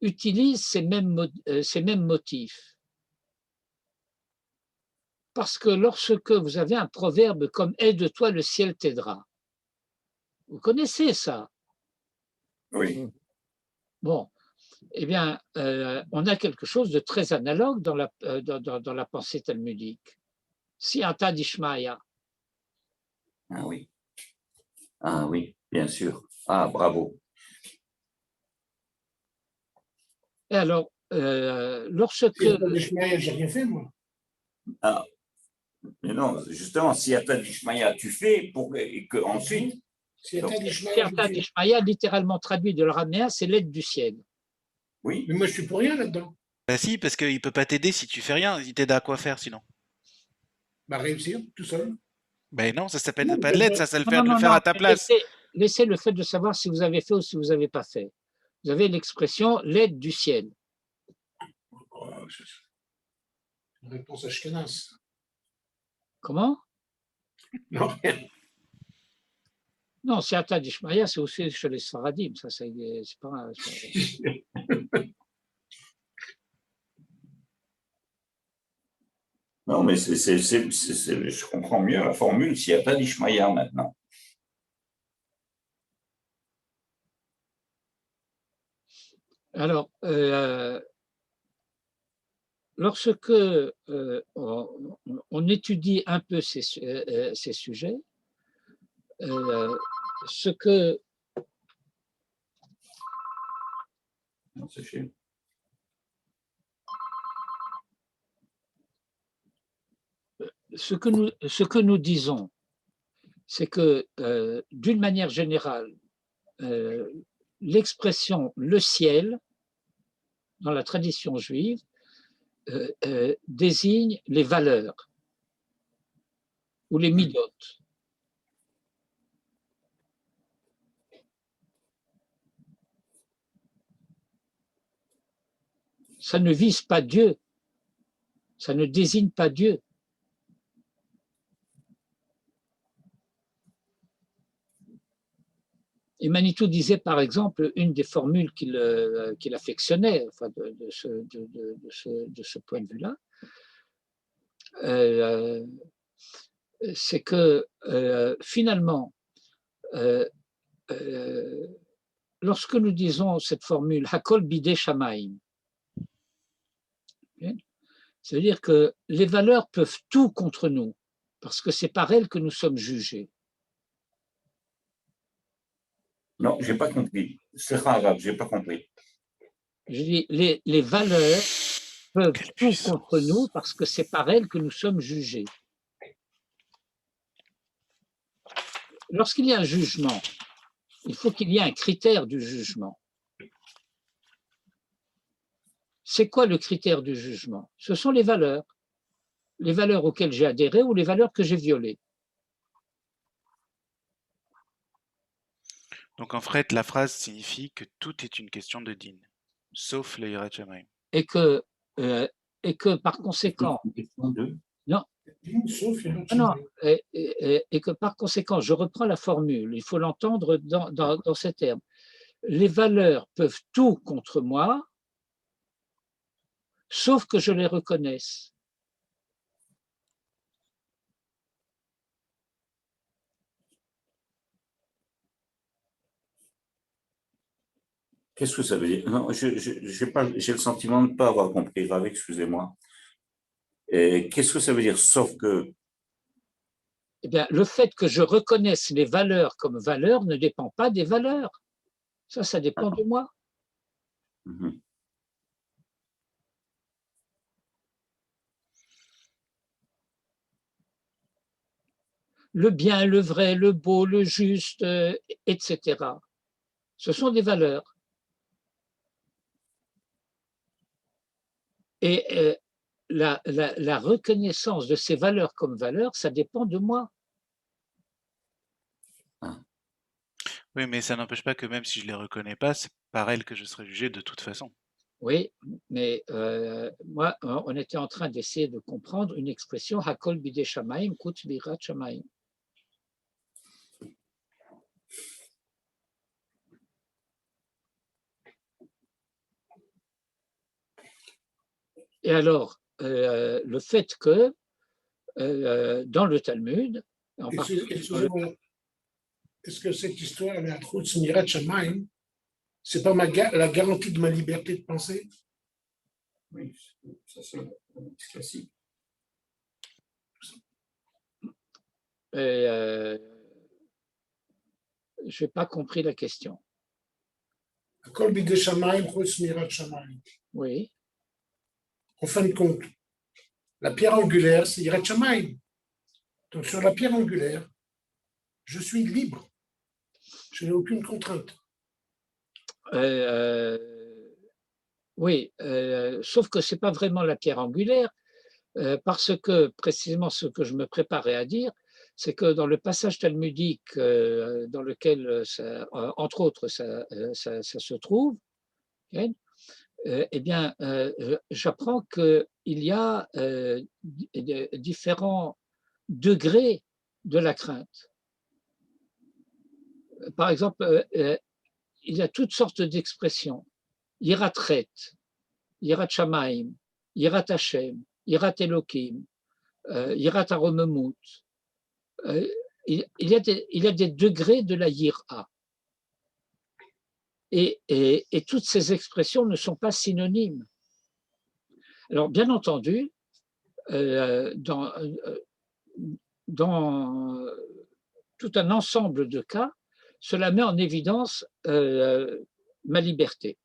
A: utilise ces mêmes motifs. Parce que lorsque vous avez un proverbe comme « Aide-toi, le ciel t'aidera », vous connaissez ça?
B: Oui.
A: Bon, eh bien, on a quelque chose de très analogue dans la pensée talmudique. Siata d'Ishmaïa.
B: Ah oui. Ah oui, bien sûr. Ah, bravo.
A: Et alors, lorsque…
D: J'ai rien fait, moi.
B: Ah, mais non, justement, si Ata d'Ishmaïa, tu fais et que ensuite.
D: Siata
A: Siata d'Ishmaïa, littéralement traduit de l'araméen, c'est l'aide du ciel.
B: Oui.
D: Mais moi, je suis pour rien là-dedans.
C: Bah si, parce qu'il peut pas t'aider si tu fais rien. Il t'aide à quoi faire sinon?
D: Bah, réussir tout seul.
C: Ben non, ça s'appelle
D: Non,
C: pas de l'aide, ça c'est
A: Non,
C: le
A: non,
C: faire
A: non,
C: à ta place.
A: laissez le fait de savoir si vous avez fait ou si vous n'avez pas fait. Vous avez l'expression l'aide du ciel.
D: Une réponse ashkénaze.
A: Comment?
B: Non.
A: Non, Siata d'Ishmaïa, c'est aussi chez les Sfaradim. Ça, c'est pas.
B: Non, mais je comprends mieux la formule s'il n'y a pas d'Ishmaïa maintenant.
A: Alors, lorsque on étudie un peu ces sujets, ce que nous disons, c'est que d'une manière générale, l'expression le ciel dans la tradition juive désigne les valeurs ou les midot. Ça ne vise pas Dieu, ça ne désigne pas Dieu. Et Manitou disait par exemple, une des formules qu'il affectionnait, enfin de ce point de vue-là, c'est que finalement, lorsque nous disons cette formule Hakol bidei Shamaim, ça veut dire que les valeurs peuvent tout contre nous, parce que c'est par elles que nous sommes jugés.
B: Non, je n'ai pas compris. C'est grave, je n'ai pas compris.
A: Je dis, les valeurs peuvent tout contre nous parce que c'est par elles que nous sommes jugés. Lorsqu'il y a un jugement, il faut qu'il y ait un critère du jugement. c'est quoi le critère du jugement? Ce sont les valeurs auxquelles j'ai adhéré ou les valeurs que j'ai violées.
C: Donc en fait, la phrase signifie que tout est une question de din, sauf le Yirat Shamayim.
A: Et que par conséquent,
B: Une question de...
A: non,
D: Sauf
A: non, et que par conséquent, je reprends la formule, il faut l'entendre dans ces termes. Les valeurs peuvent tout contre moi, sauf que je les reconnaisse.
B: Qu'est-ce que ça veut dire? Non, j'ai le sentiment de ne pas avoir compris, Rav, excusez-moi. Qu'est-ce que ça veut dire? Sauf que...
A: Eh bien, le fait que je reconnaisse les valeurs comme valeurs ne dépend pas des valeurs. Ça dépend de moi.
B: Mhm.
A: Le bien, le vrai, le beau, le juste, etc. Ce sont des valeurs. Et la reconnaissance de ces valeurs comme valeurs, ça dépend de moi.
C: Oui, mais ça n'empêche pas que même si je les reconnais pas, c'est par elles que je serai jugé de toute façon.
A: Oui, mais moi, on était en train d'essayer de comprendre une expression Hakol bidei shamayim, kutz birat shamayim. Et alors, le fait que dans le Talmud,
D: Excusez-moi, est-ce que cette histoire, la Chutz Mirat Shamayim, c'est pas la garantie de ma liberté de penser?
B: Oui, ça c'est classique.
A: je n'ai pas compris la question.
D: Kol bidei shamayim, chutz mirat shamayim.
A: Oui.
D: En fin de compte, la pierre angulaire, c'est Yirat Shamayim. Donc sur la pierre angulaire, je suis libre. Je n'ai aucune contrainte.
A: Oui, sauf que ce n'est pas vraiment la pierre angulaire, parce que précisément ce que je me préparais à dire, c'est que dans le passage talmudique dans lequel, entre autres, ça se trouve, eh bien, j'apprends qu'il y a différents degrés de la crainte. Par exemple, il y a toutes sortes d'expressions. Yirat Chet, Yirat Shamayim, Yirat Hashem, Yirat Elohim, Yirat Aromemut. Il y a des degrés de la Yira. Et toutes ces expressions ne sont pas synonymes. Alors, bien entendu, dans tout un ensemble de cas, cela met en évidence ma liberté.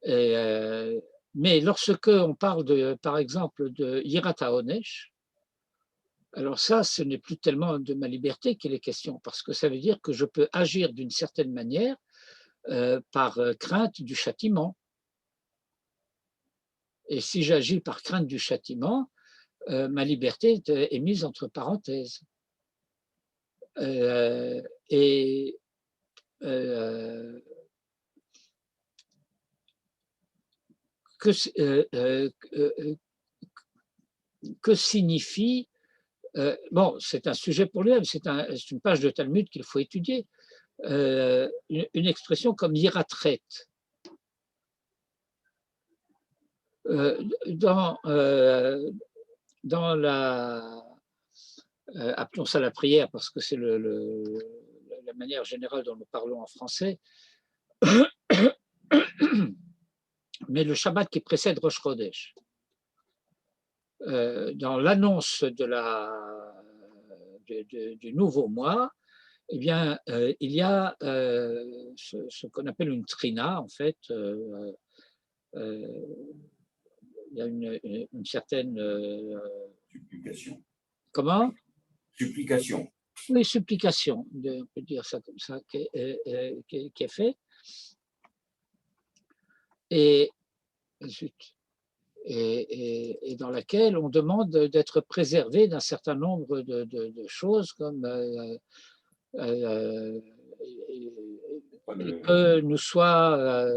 A: Mais lorsque on parle, par exemple, de Yirat HaOnesh, alors ça, ce n'est plus tellement de ma liberté qu'il est question, parce que ça veut dire que je peux agir d'une certaine manière par crainte du châtiment. Et si j'agis par crainte du châtiment, ma liberté est mise entre parenthèses. Et que signifie, bon, c'est un sujet pour lui-même, c'est une page de Talmud qu'il faut étudier, une expression comme yiratret. Dans la, appelons ça la prière parce que c'est la manière générale dont nous parlons en français, mais le Shabbat qui précède Rosh Chodesh, dans l'annonce du nouveau mois, eh bien, il y a ce qu'on appelle une trina, en fait. Il y a une certaine...
B: Supplication.
A: Comment?
B: Supplication.
A: Oui, supplication, on peut dire ça comme ça, qui est fait. Et zut. Et dans laquelle on demande d'être préservé d'un certain nombre de choses comme il peut nous soit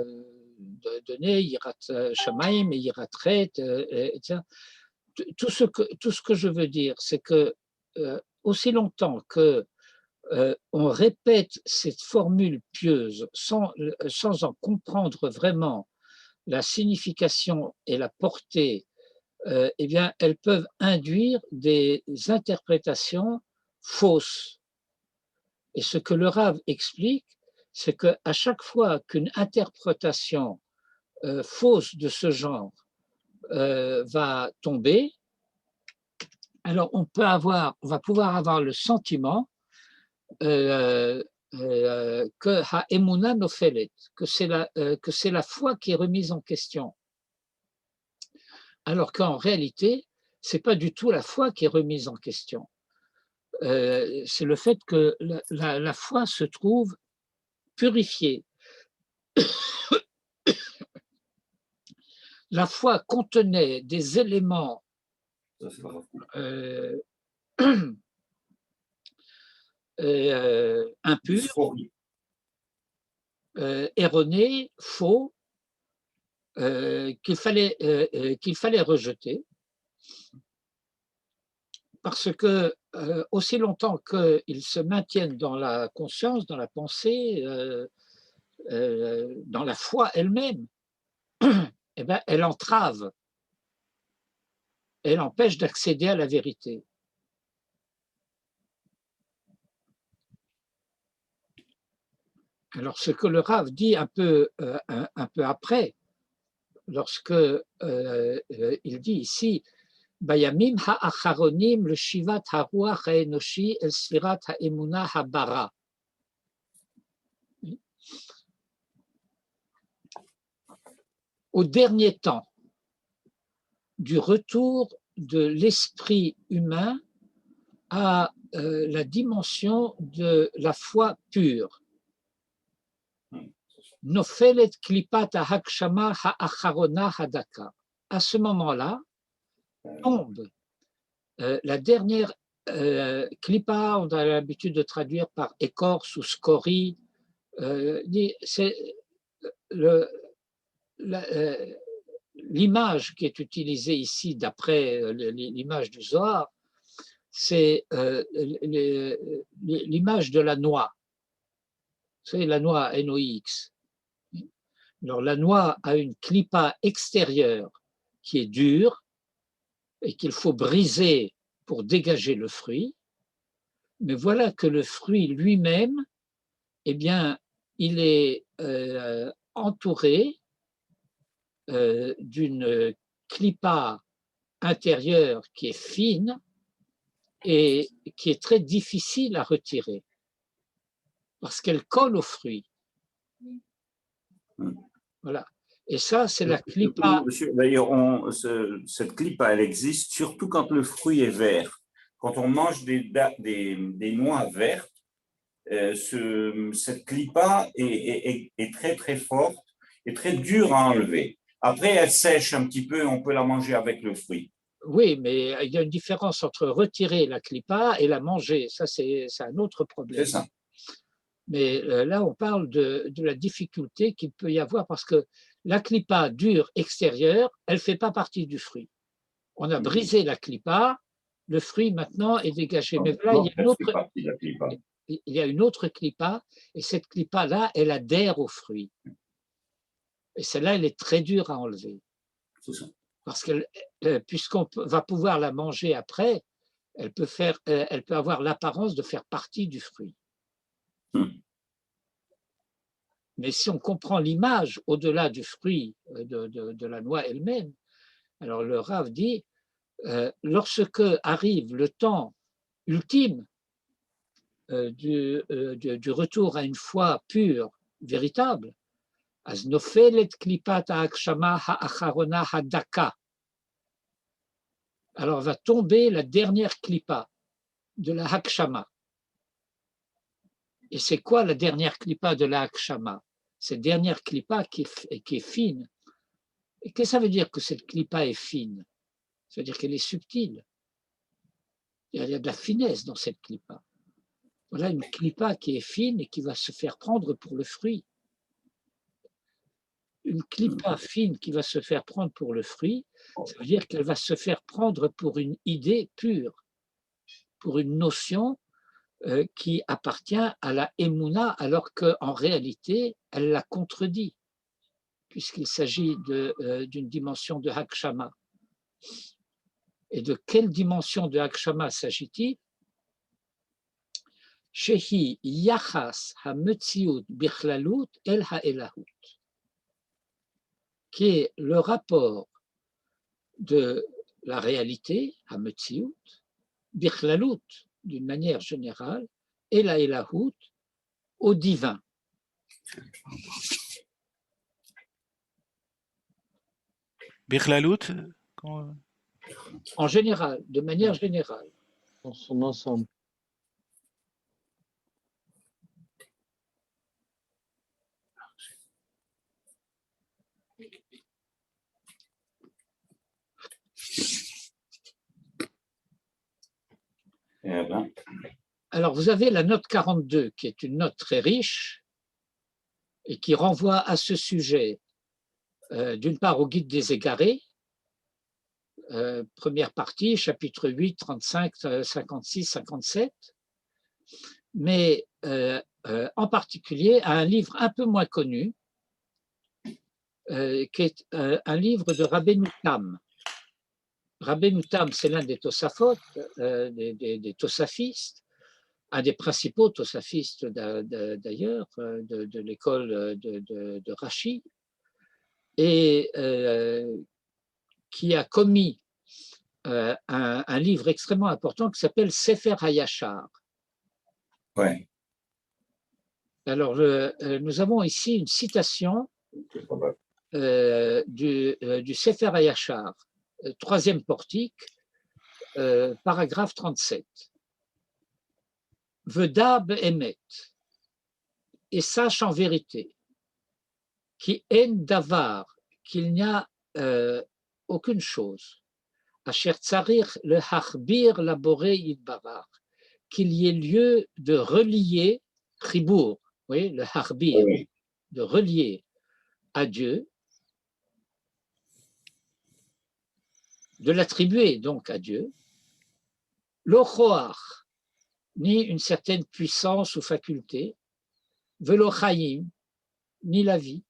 A: donné Yirat Shamaim et Yirat Chet, etc. Tout ce que je veux dire, c'est que aussi longtemps que on répète cette formule pieuse sans en comprendre vraiment la signification et la portée, eh bien, elles peuvent induire des interprétations fausses. Et ce que le Rav explique, c'est qu'à chaque fois qu'une interprétation fausse de ce genre va tomber, alors on va pouvoir avoir le sentiment que ha'emuna nofelet, que c'est la foi qui est remise en question. Alors qu'en réalité, c'est pas du tout la foi qui est remise en question. C'est le fait que la foi se trouve purifiée. La foi contenait des éléments impurs, erronés, faux, qu'il fallait rejeter, parce que aussi longtemps qu'ils se maintiennent dans la conscience, dans la pensée, dans la foi elle-même, eh ben, elle entrave, elle empêche d'accéder à la vérité. Alors, ce que le Rav dit un peu après, lorsque il dit ici, Bayamim ha'acharonim le shivat haruach ha'enoshi el sfirat ha'emuna ha'bara. Au dernier temps du retour de l'esprit humain à la dimension de la foi pure. Nofelet klipat ha'hakshama ha'acharona hadaka. À ce moment-là, tombe la dernière klipa, on a l'habitude de traduire par écorce ou scorie, c'est l'image qui est utilisée ici d'après l'image du Zohar, c'est l'image de la noix. C'est la noix NOx. Alors la noix a une clipa extérieure qui est dure et qu'il faut briser pour dégager le fruit. Mais voilà que le fruit lui-même, eh bien, il est entouré d'une clipa intérieure qui est fine et qui est très difficile à retirer parce qu'elle colle au fruit. Voilà. Et ça, c'est la clipa.
B: D'ailleurs, cette clipa, elle existe surtout quand le fruit est vert. Quand on mange des noix vertes, cette clipa est très très forte et très dure à enlever. Après, elle sèche un petit peu, on peut la manger avec le fruit.
A: Oui, mais il y a une différence entre retirer la clipa et la manger. Ça, c'est un autre problème.
B: C'est ça.
A: Mais là, on parle de la difficulté qu'il peut y avoir parce que la clipa dure extérieure, elle ne fait pas partie du fruit. On a brisé la clipa, le fruit maintenant est dégagé. Mais là, il y a une autre clipa et cette clipa-là, elle adhère au fruit. Et celle-là, elle est très dure à enlever.
B: C'est ça.
A: Parce que puisqu'on va pouvoir la manger après, elle peut avoir l'apparence de faire partie du fruit. Mais si on comprend l'image au-delà du fruit de la noix elle-même, alors le Rav dit, lorsque arrive le temps ultime du retour à une foi pure, véritable, אז נופלת קליפת ההגשמה האחרונה הדקה. Alors va tomber la dernière klipa de la Hakshama. Et c'est quoi la dernière klipa de la Hakshama? Cette dernière klipa qui est fine, Et qu'est-ce que ça veut dire que cette clipa est fine? Ça veut dire qu'elle est subtile. Il y a de la finesse dans cette clipa. Voilà une clipa qui est fine et qui va se faire prendre pour le fruit. Une clipa fine qui va se faire prendre pour le fruit, ça veut dire qu'elle va se faire prendre pour une idée pure, pour une notion qui appartient à la Emouna, alors qu'en réalité, elle la contredit, puisqu'il s'agit d'une dimension de Hakshama. Et de quelle dimension de Hakshama s'agit-il? Shehi Yachas HaMetziut Bichlalut El HaElahut, qui est le rapport de la réalité, HaMetziut, Bichlalut, d'une manière générale, et la Elahut, au divin.
C: Bichlalut,
A: En général, de manière générale.
E: Dans son ensemble.
A: Alors, vous avez la note 42, qui est une note très riche et qui renvoie à ce sujet, d'une part, au guide des égarés, première partie, chapitre 8, 35, 56, 57, mais en particulier à un livre un peu moins connu, qui est un livre de Rabbeinu Tam. Rabbeinu Tam, c'est l'un des Tosafot, des Tosafistes, un des principaux Tosafistes d'ailleurs, de l'école de Rashi, et qui a commis un livre extrêmement important qui s'appelle Sefer HaYashar.
B: Ouais.
A: Alors, nous avons ici une citation du Sefer HaYashar, troisième portique, paragraphe 37. Veda be'emet, et sache en vérité, qui en davar, qu'il n'y a aucune chose, asher tsarir le hachbir laboré yidbarar, qu'il y ait lieu de relier, chibour, oui, le hachbir,
B: Oui.
A: de relier à Dieu, de l'attribuer donc à Dieu, l'ochoar, ni une certaine puissance ou faculté, velo chayim, ni la vie,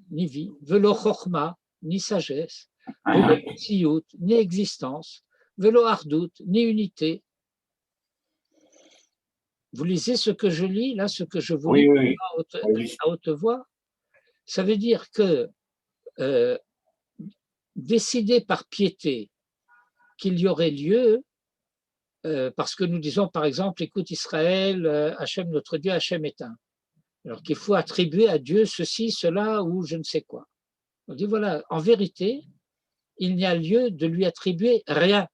A: ni vie, velo chokhma, ni sagesse, velo tziyut, ni existence, velo ardout, ni unité. Vous lisez ce que je lis, là, ce que je vous lis
B: Oui.
A: à haute voix. Ça veut dire que décider par piété qu'il y aurait lieu, parce que nous disons par exemple, écoute Israël, Hachem notre Dieu, Hachem est un. Alors qu'il faut attribuer à Dieu ceci, cela ou je ne sais quoi. On dit voilà, en vérité, il n'y a lieu de lui attribuer rien.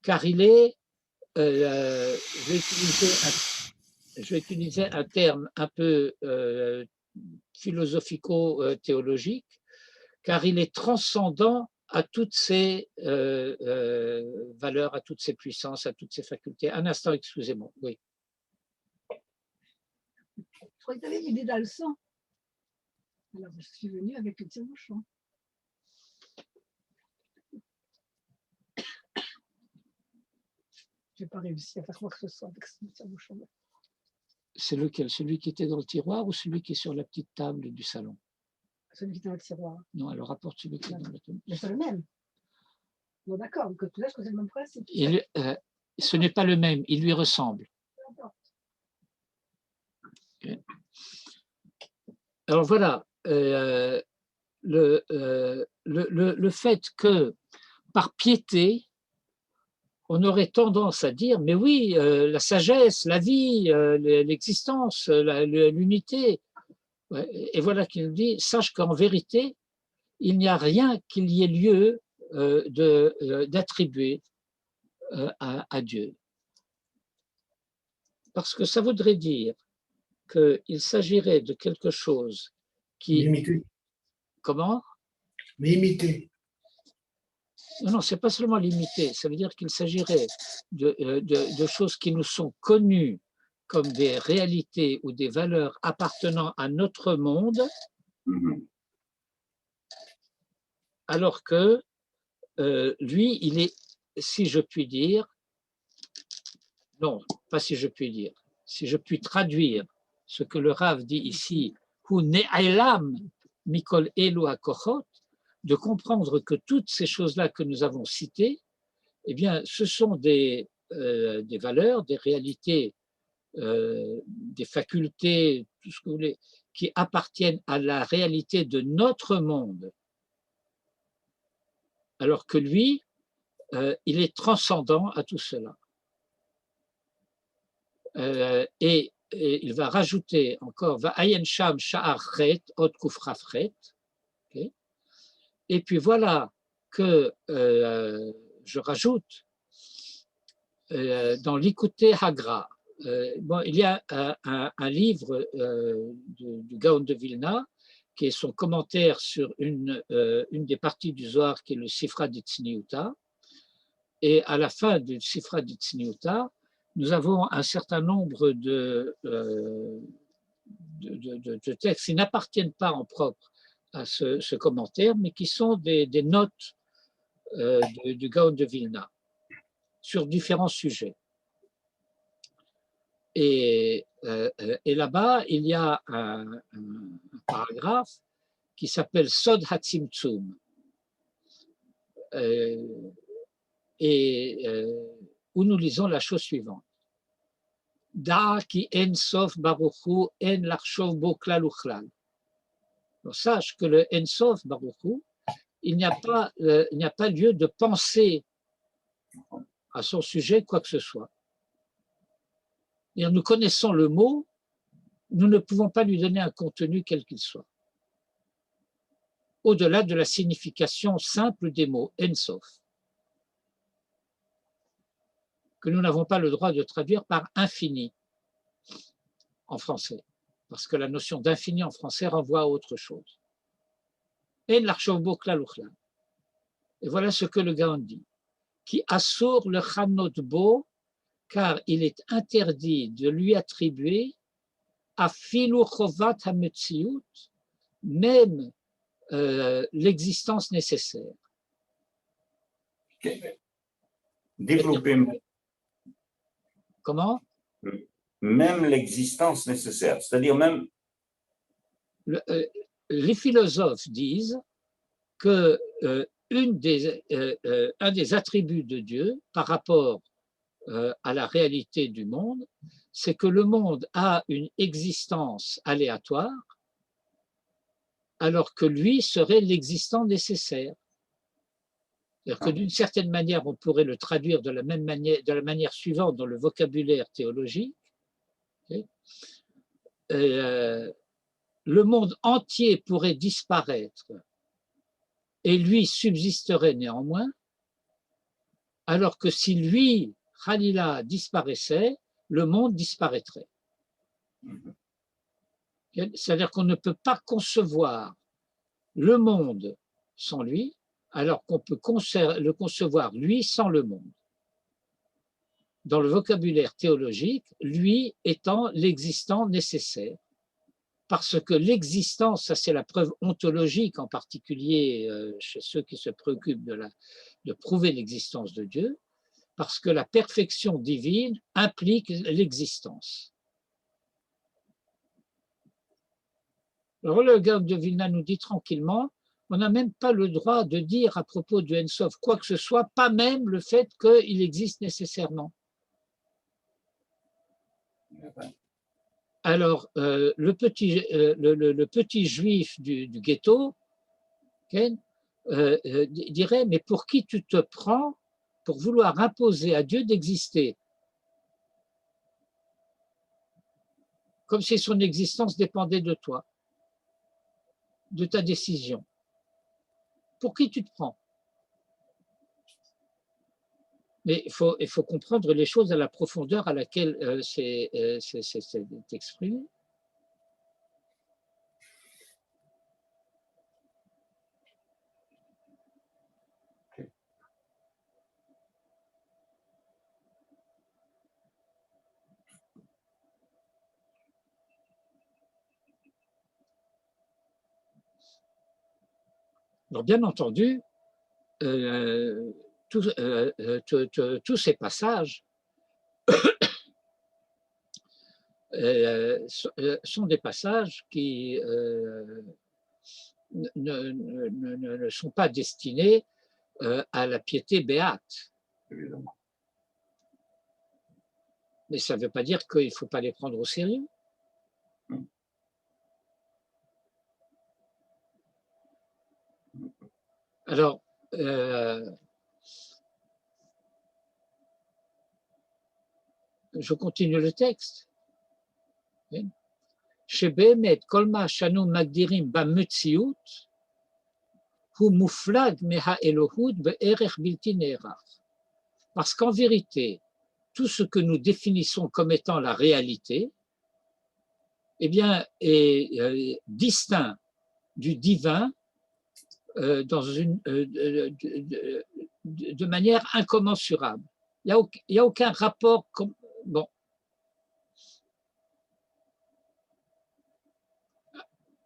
A: Car il est, je vais utiliser un terme un peu philosophico-théologique, car il est transcendant à toutes ces valeurs, à toutes ces puissances, à toutes ces facultés. Un instant, excusez-moi. Oui.
F: Je crois que tu avais une idée dans le sang. Alors, je suis venue avec le tire-bouchon. Je n'ai pas réussi à faire quoi que ce soit avec ce tire-bouchon.
A: C'est lequel? Celui qui était dans le tiroir ou celui qui est sur la petite table du salon?
F: Celui qui est dans le tiroir.
A: Non, alors rapporte celui qui est dans le tiroir.
F: Mais c'est le même. Bon, d'accord, que tu laisses que c'est le même principe.
A: Ce n'est pas le même, il lui ressemble. Okay. Alors voilà, le fait que par piété, on aurait tendance à dire, mais oui, la sagesse, la vie, l'existence, l'unité. Et voilà qu'il nous dit, sache qu'en vérité, il n'y a rien qu'il y ait lieu d'attribuer à Dieu. Parce que ça voudrait dire qu'il s'agirait de quelque chose qui…
D: Limité.
A: Comment?
D: Limité.
A: Non, ce n'est pas seulement limité, ça veut dire qu'il s'agirait de choses qui nous sont connues comme des réalités ou des valeurs appartenant à notre monde, alors que lui, il est, si je puis dire, non, pas si je puis dire, si je puis traduire ce que le Rav dit ici, Hu ne'elam mikol elu hakochot, de comprendre que toutes ces choses-là que nous avons citées, eh bien, ce sont des valeurs, des réalités, des facultés, tout ce que vous voulez, qui appartiennent à la réalité de notre monde, alors que lui, il est transcendant à tout cela. Et il va rajouter encore va ayen sham sha'archet ot kufrafret. Et puis voilà que je rajoute dans l'Ikouté Hagra. Bon, il y a un livre du Gaon de Vilna qui est son commentaire sur une des parties du Zohar qui est le Sifra d'Itzniuta. Et à la fin du Sifra d'Itzniuta, nous avons un certain nombre de textes qui n'appartiennent pas en propre à ce commentaire, mais qui sont des notes du Gaon de Vilna sur différents sujets. Et là-bas, il y a un paragraphe qui s'appelle Sod HaTzimtzum. Où nous lisons la chose suivante. Da ki en sof baruchu en l'archov bo klal uchlal. Sache que le en sof baruchu, il n'y a pas lieu de penser à son sujet quoi que ce soit. Et nous connaissons le mot, nous ne pouvons pas lui donner un contenu quel qu'il soit. Au-delà de la signification simple des mots en sof, que nous n'avons pas le droit de traduire par infini en français, parce que la notion d'infini en français renvoie à autre chose. Et voilà ce que le Gaon dit, qui assour le chanot bo, car il est interdit de lui attribuer à filu chovat hametziut, même l'existence nécessaire.
B: Développer.
A: Comment?
B: Même l'existence nécessaire, c'est-à-dire même…
A: Les philosophes disent que un des attributs de Dieu par rapport à la réalité du monde, c'est que le monde a une existence aléatoire, alors que lui serait l'existant nécessaire. C'est-à-dire que d'une certaine manière, on pourrait le traduire de la manière suivante dans le vocabulaire théologique. Le monde entier pourrait disparaître et lui subsisterait néanmoins, alors que si lui, Khalila, disparaissait, le monde disparaîtrait. C'est-à-dire qu'on ne peut pas concevoir le monde sans lui, alors qu'on peut le concevoir lui sans le monde. Dans le vocabulaire théologique, lui étant l'existant nécessaire. Parce que l'existence, ça c'est la preuve ontologique, en particulier chez ceux qui se préoccupent de prouver l'existence de Dieu, parce que la perfection divine implique l'existence. Alors le Gaon de Vilna nous dit tranquillement, on n'a même pas le droit de dire à propos du En Sof quoi que ce soit, pas même le fait qu'il existe nécessairement. Alors, le petit juif du ghetto dirait, mais pour qui tu te prends pour vouloir imposer à Dieu d'exister? Comme si son existence dépendait de toi, de ta décision. Pour qui tu te prends? Mais il faut comprendre les choses à la profondeur à laquelle c'est exprimé. Alors, bien entendu, tous ces passages sont des passages qui ne sont pas destinés à la piété béate.
B: Évidemment.
A: Mais ça ne veut pas dire qu'il ne faut pas les prendre au sérieux. Alors, je continue le texte. שבאמת כל מה שאנו מגדירים במציאות הוא מופלג מהאלוהות בערך בלתי נערך. Parce qu'en vérité, tout ce que nous définissons comme étant la réalité, eh bien, est distinct du divin de manière incommensurable. Il n'y a aucun rapport. Bon.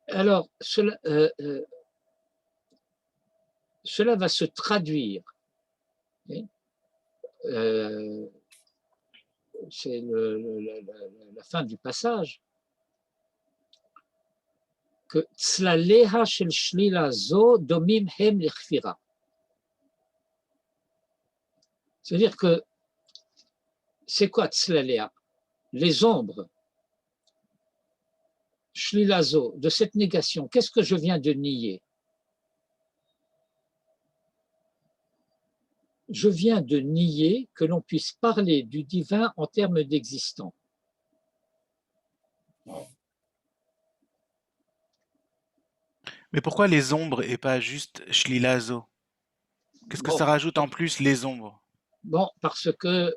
A: Alors, cela va se traduire. C'est la fin du passage. Que tzlaleha shel shlila zo domim hem lechfira. C'est-à-dire que c'est quoi tzlaleha? Les ombres. Shlila zo, de cette négation. Qu'est-ce que je viens de nier? Je viens de nier que l'on puisse parler du divin en termes d'existant.
C: Mais pourquoi les ombres et pas juste Shlilazo? Qu'est-ce que ça rajoute en plus, les ombres?
A: Bon, parce que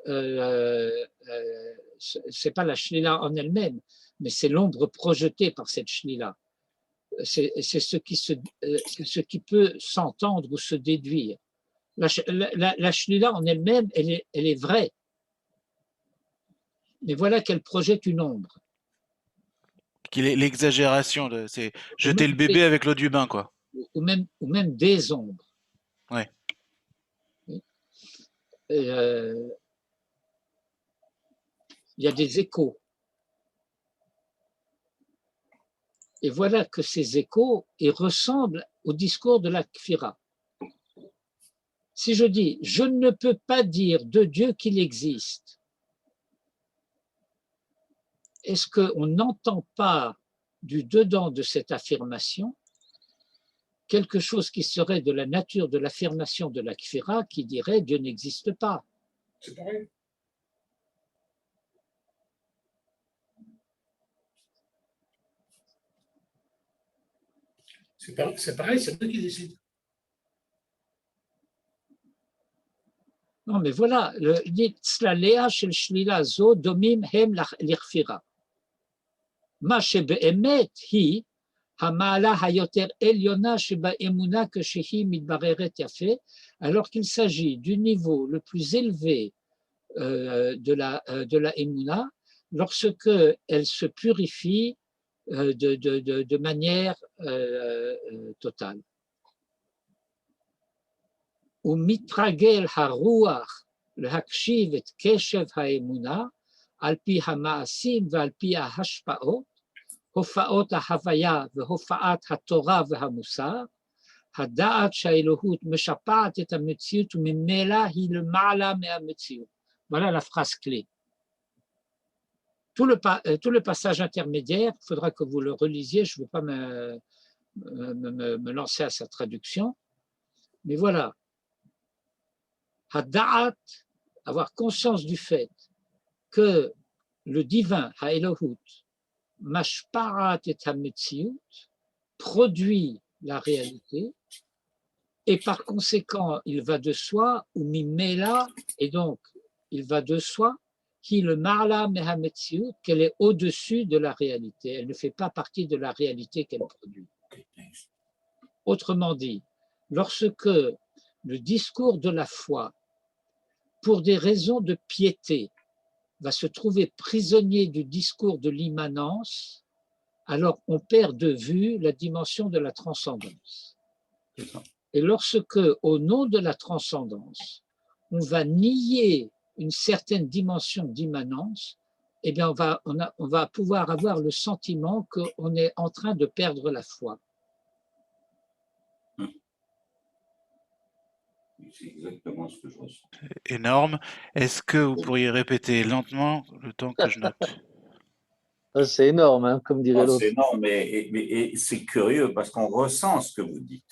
A: c'est pas la Shlila en elle-même, mais c'est l'ombre projetée par cette Shlila. C'est ce qui peut s'entendre ou se déduire. La Shlila en elle-même, elle est vraie. Mais voilà qu'elle projette une ombre.
C: L'exagération, c'est jeter le bébé avec l'eau du bain, quoi.
A: Ou même des ombres.
C: Ouais.
A: Il y a des échos. Et voilà que ces échos ressemblent au discours de la Kfira. Si je dis « je ne peux pas dire de Dieu qu'il existe », est-ce qu'on n'entend pas du dedans de cette affirmation quelque chose qui serait de la nature de l'affirmation de la Kfira qui dirait « Dieu n'existe pas ».
D: C'est pareil. C'est pareil, c'est eux qui décident.
A: Non, mais voilà, le Tzlalea shel shlila zo domim hem l'irfira. Ma shebe'emet hi המעלה היותר עליונה שבאמונה כשהיא מתבררת יפה, alors qu'il s'agit du niveau le plus élevé de la émouna lorsque elle se purifie de manière totale. ומתרגל הרוח להקשיב את קשב האמונה על פי המעשים ועל פי ההשפעות, הופעות ההוויה והופעת התורה והמוסר, הדעת שהאלוהות משפעת את המציאות וממילא היא למעלה מהמציאות. Voilà la phrase clé. Tout le passage intermédiaire, il faudra que vous le relisiez, je ne veux pas me lancer à sa traduction, mais voilà. Hada'at, avoir conscience du fait que le divin, Ha'elohut, Mashpa'at et Hametziut, produit la réalité, Et par conséquent, il va de soi, ou mimela, et donc il va de soi, qui le marla mehametziut, qu'elle est au-dessus de la réalité. Elle ne fait pas partie de la réalité qu'elle produit. Autrement dit, lorsque le discours de la foi, pour des raisons de piété, va se trouver prisonnier du discours de l'immanence, alors on perd de vue la dimension de la transcendance. Et lorsque, au nom de la transcendance, on va nier une certaine dimension d'immanence, eh bien on va pouvoir avoir le sentiment qu'on est en train de perdre la foi.
B: C'est exactement ce que je ressens.
C: Énorme. Est-ce que vous pourriez répéter lentement le temps que je note?
E: C'est énorme, hein, comme dirait l'autre.
B: C'est énorme et c'est curieux parce qu'on ressent ce que vous dites.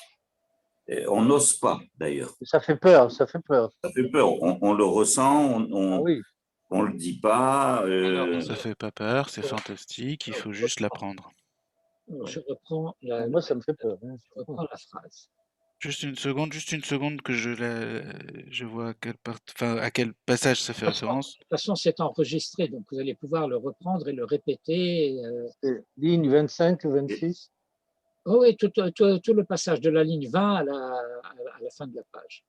B: Et on n'ose pas, d'ailleurs.
E: Ça fait peur, ça fait peur.
B: Ça fait peur. On le ressent,
E: Ah oui.
B: on le dit pas.
C: Ça fait pas peur, c'est fantastique, il faut juste l'apprendre.
A: Je reprends
E: Moi, ça me fait peur. Hein.
A: je reprends la phrase.
C: Juste une seconde que je vois à quel passage ça fait référence.
A: De toute façon, c'est enregistré, donc vous allez pouvoir le reprendre et le répéter.
E: C'est ligne 25, 26.
A: Oh oui, tout le passage de la ligne 20 à la fin de la page.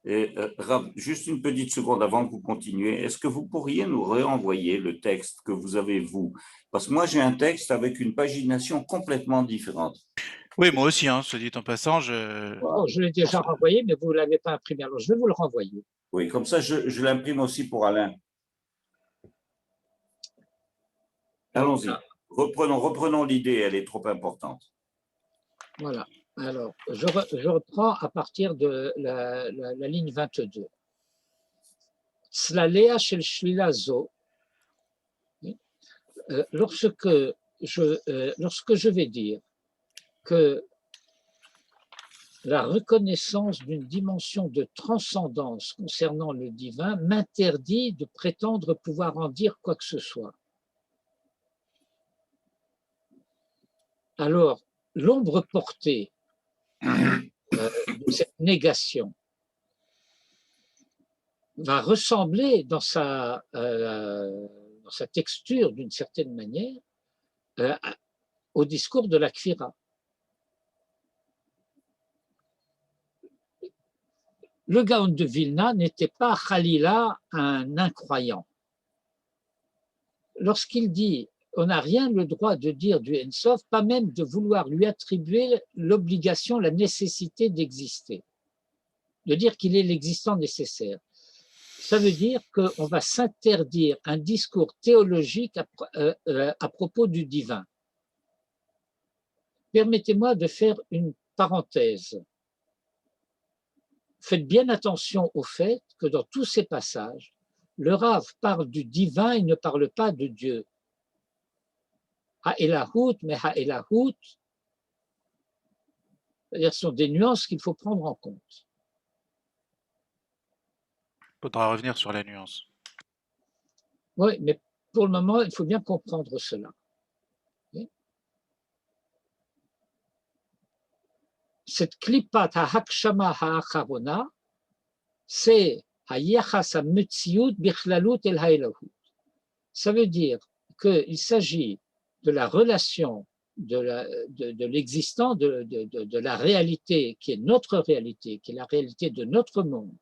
B: Et, Rav, juste une petite seconde avant que vous continuiez. Est-ce que vous pourriez nous renvoyer le texte que vous avez, vous? Parce que moi, j'ai un texte avec une pagination complètement différente.
C: Oui, moi aussi, hein, soit dit en passant,
A: Oh, je l'ai déjà renvoyé, mais vous ne l'avez pas imprimé. Alors, je vais vous le renvoyer.
B: Oui, comme ça, je l'imprime aussi pour Alain. Allons-y. Reprenons l'idée, elle est trop importante.
A: Voilà. Alors, je reprends à partir de la ligne 22. Slalea shel shlila zo. Lorsque je vais dire que la reconnaissance d'une dimension de transcendance concernant le divin m'interdit de prétendre pouvoir en dire quoi que ce soit. Alors, l'ombre portée de cette négation va ressembler dans sa texture, d'une certaine manière, au discours de la Kfira. Le Gaon de Vilna n'était pas Khalila, un incroyant. Lorsqu'il dit on n'a rien le droit de dire du Ensof, pas même de vouloir lui attribuer l'obligation, la nécessité d'exister, de dire qu'il est l'existant nécessaire. Ça veut dire qu'on va s'interdire un discours théologique à propos du divin. Permettez-moi de faire une parenthèse. Faites bien attention au fait que dans tous ces passages, le Rav parle du divin et ne parle pas de Dieu. Ha'elahut, mais ha'elahut, c'est-à-dire ce sont des nuances qu'il faut prendre en compte.
C: Il faudra revenir sur la nuance.
A: Oui, mais pour le moment, il faut bien comprendre cela. Cette klipat ha'hakshama ha'acharona, c'est ha'yachas ha'metziut bichlalut el ha'elahut. Ça veut dire qu'il s'agit de la relation de l'existant, de la réalité qui est notre réalité, qui est la réalité de notre monde,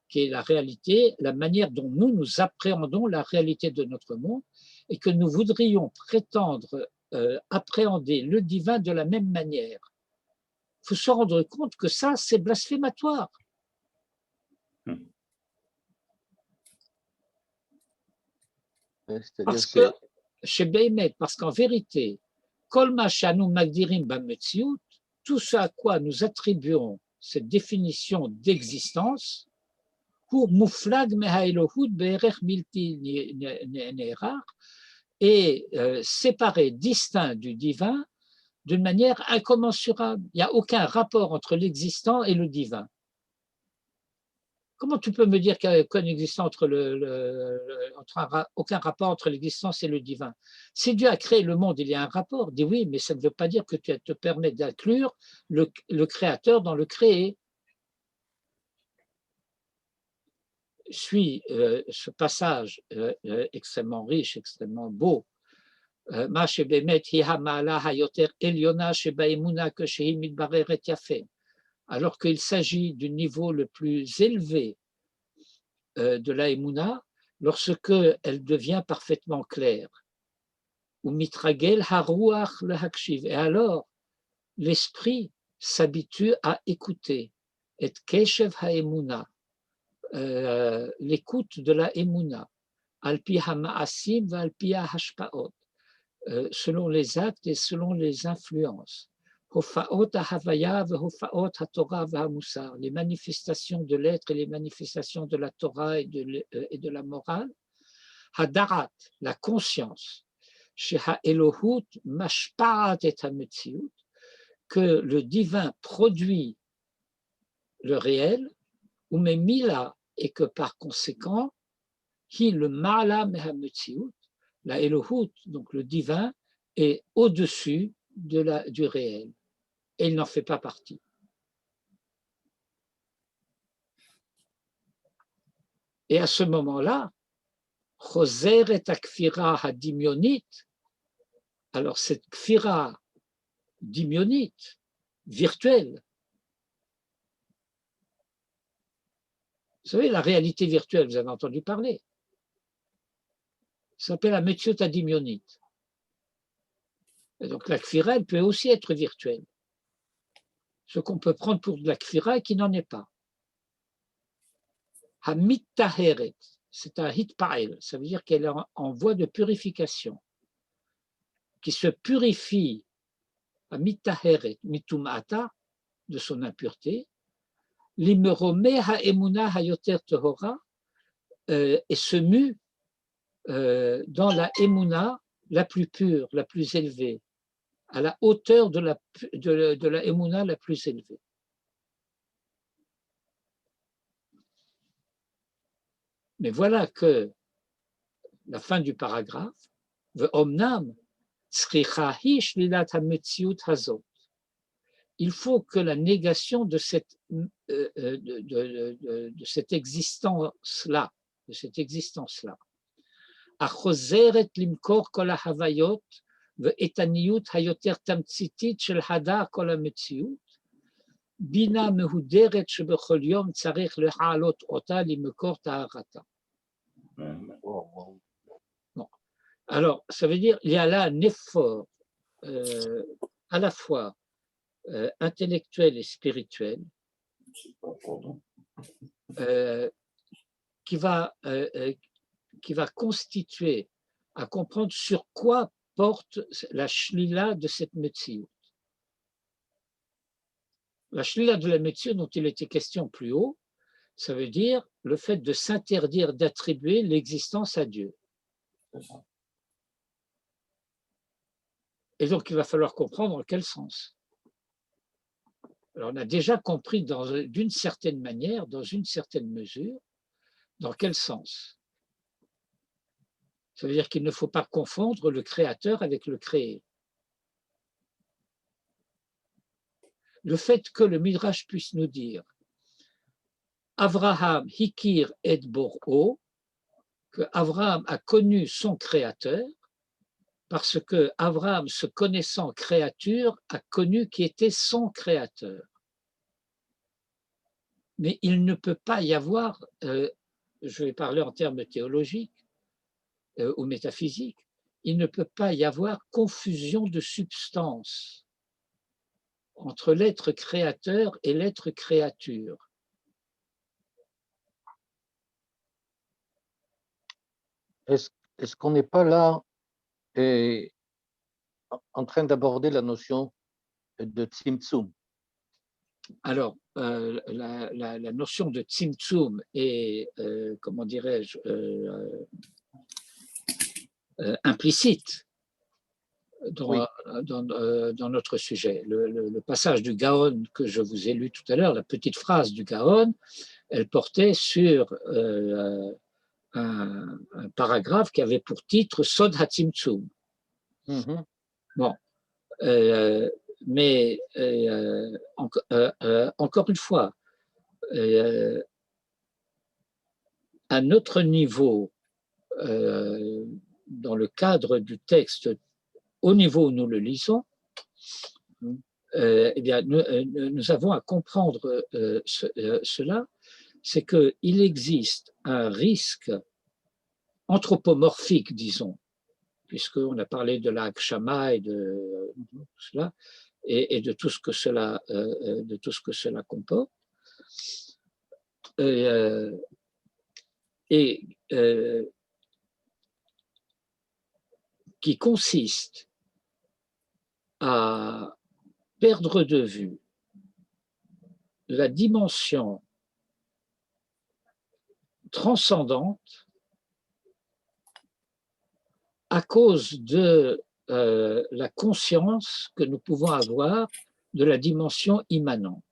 A: qui est la réalité, la manière dont nous appréhendons la réalité de notre monde, et que nous voudrions prétendre appréhender le divin de la même manière. Il faut se rendre compte que ça, c'est blasphématoire. Parce que, chez Béhémet, parce qu'en vérité, Kolma Shanu Magdirim Bametziut, tout ce à quoi nous attribuons cette définition d'existence, pour Mouflag Mehaelohut Be'erech Milti Ne'erar, est séparé, distinct du divin, d'une manière incommensurable. Il n'y a aucun rapport entre l'existant et le divin. Comment tu peux me dire qu'il n'y a aucun aucun rapport entre l'existence et le divin? Si Dieu a créé le monde, il y a un rapport. Dis oui, mais ça ne veut pas dire que tu te permets d'inclure le créateur dans le créé. suit ce passage extrêmement riche, extrêmement beau, alors qu'il s'agit du niveau le plus élevé de la Emouna, lorsque elle devient parfaitement claire. Et alors, l'esprit s'habitue à écouter. Et keshev haemuna, l'écoute de la Emouna, alpi hamaasim va alpi hashpaot, selon les actes et selon les influences. Hofaot ha-havaya ve hofaot ha-Torah va-hamusar, les manifestations de l'être et les manifestations de la Torah et de la morale. Hadarat, la conscience. Sheha Elohut mashpa'at et ha-metziut, que le divin produit le réel, ou memila, et que par conséquent, hi le ma'ala meha-metziut, la Elohut, donc le divin, est au-dessus du réel, et il n'en fait pas partie. Et à ce moment-là, Choser et akfira hadimionite, alors cette kfira dimionite, virtuelle, vous savez, la réalité virtuelle, vous avez entendu parler, ça s'appelle la metziut hadimionite. Et donc la kfira, elle peut aussi être virtuelle. Ce qu'on peut prendre pour de la kfira et qui n'en est pas. Hamittaheret, c'est un hitpael, ça veut dire qu'elle est en voie de purification, qui se purifie à mittaheret, mitumata, de son impureté, l'imerome ha-emuna ha-yoter tehora, et se mue dans la emuna la plus pure, la plus élevée, à la hauteur de la emuna la plus élevée. Mais voilà que la fin du paragraphe, Ve'omnam tzricha hi shlilat ha-metziut hazot. Il faut que la négation de cette existence-là, achozeret limkor kol ha-havayot ve'et haniyut hayoter tamtzitit shel hadar kol ha-metziut, bina mehuderet shebechol yom tzarich leha'alot ota limkor taharata. Bon. Alors, ça veut dire qu'il y a là un effort à la fois intellectuel et spirituel qui va constituer à comprendre sur quoi porte la shlila de cette metziut. La shlila de la metziut dont il était question plus haut, ça veut dire le fait de s'interdire d'attribuer l'existence à Dieu. Et donc il va falloir comprendre en quel sens. Alors on a déjà compris d'une certaine manière, dans une certaine mesure, dans quel sens. Ça veut dire qu'il ne faut pas confondre le créateur avec le créé. Le fait que le Midrash puisse nous dire Avraham hikir et bor'o, que Avraham a connu son créateur, parce que Avraham, se connaissant créature, a connu qui était son créateur. Mais il ne peut pas y avoir, je vais parler en termes théologiques ou métaphysiques, il ne peut pas y avoir confusion de substance entre l'être créateur et l'être créature.
E: Est-ce qu'on n'est pas là en train d'aborder la notion de tzimtzum?
A: Alors, la notion de tzimtzum est, comment dirais-je, implicite dans notre sujet. Le passage du Gaon que je vous ai lu tout à l'heure, la petite phrase du Gaon, elle portait sur un paragraphe qui avait pour titre Sod HaTzimtzum. Bon, mais encore une fois, à notre niveau, dans le cadre du texte, au niveau où nous le lisons, eh bien, nous avons à comprendre cela, c'est qu'il existe un risque anthropomorphique, disons, puisqu'on a parlé de la Hakshama et de tout cela, et de tout ce que cela comporte. Qui consiste à perdre de vue la dimension transcendante à cause de la conscience que nous pouvons avoir de la dimension immanente.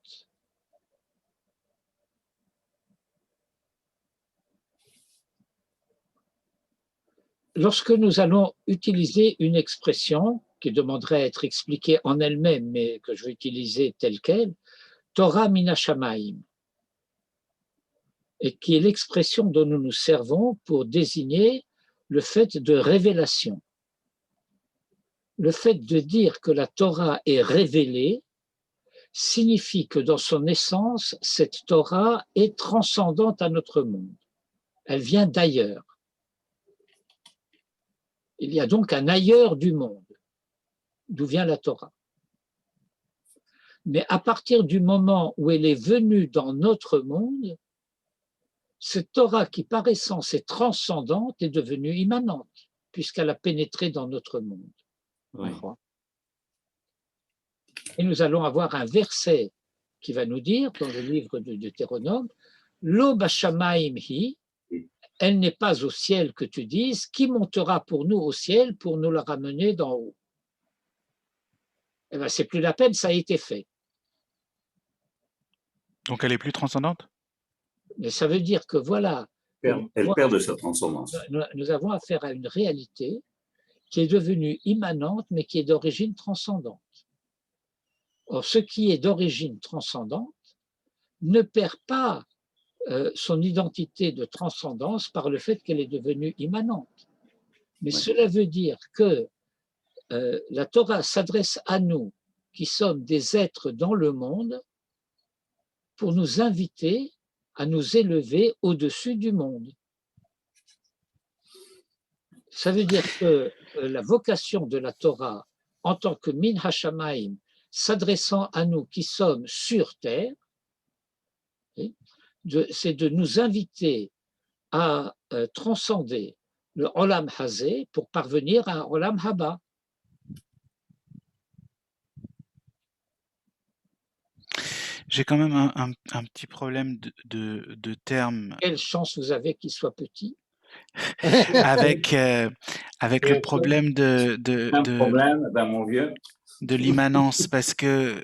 A: Lorsque nous allons utiliser une expression qui demanderait à être expliquée en elle-même, mais que je vais utiliser telle qu'elle, Torah mina shamayim, et qui est l'expression dont nous nous servons pour désigner le fait de révélation. Le fait de dire que la Torah est révélée signifie que dans son essence, cette Torah est transcendante à notre monde. Elle vient d'ailleurs. Il y a donc un ailleurs du monde, d'où vient la Torah. Mais à partir du moment où elle est venue dans notre monde, cette Torah qui par essence est transcendante est devenue immanente, puisqu'elle a pénétré dans notre monde.
B: Oui.
A: Et nous allons avoir un verset qui va nous dire, dans le livre de Deutéronome, Lo b'shamayim hi, elle n'est pas au ciel que tu dises, qui montera pour nous au ciel pour nous la ramener d'en haut. Eh bien, c'est plus la peine, ça a été fait.
C: Donc elle est plus transcendante?
A: Mais ça veut dire que voilà,
B: Elle perd de sa transcendance.
A: nous avons affaire à une réalité qui est devenue immanente, mais qui est d'origine transcendante. Or, ce qui est d'origine transcendante ne perd pas son identité de transcendance par le fait qu'elle est devenue immanente. Mais cela veut dire que la Torah s'adresse à nous, qui sommes des êtres dans le monde, pour nous inviter à nous élever au-dessus du monde. Ça veut dire que la vocation de la Torah, en tant que Min Hashamayim, s'adressant à nous qui sommes sur terre, c'est de nous inviter à transcender le Olam Hazé pour parvenir à un Olam Haba.
C: J'ai quand même un petit problème de termes
A: Quelle chance vous avez qu'il soit petit.
C: avec le problème
B: Un problème, ben mon vieux.
C: de l'immanence, parce que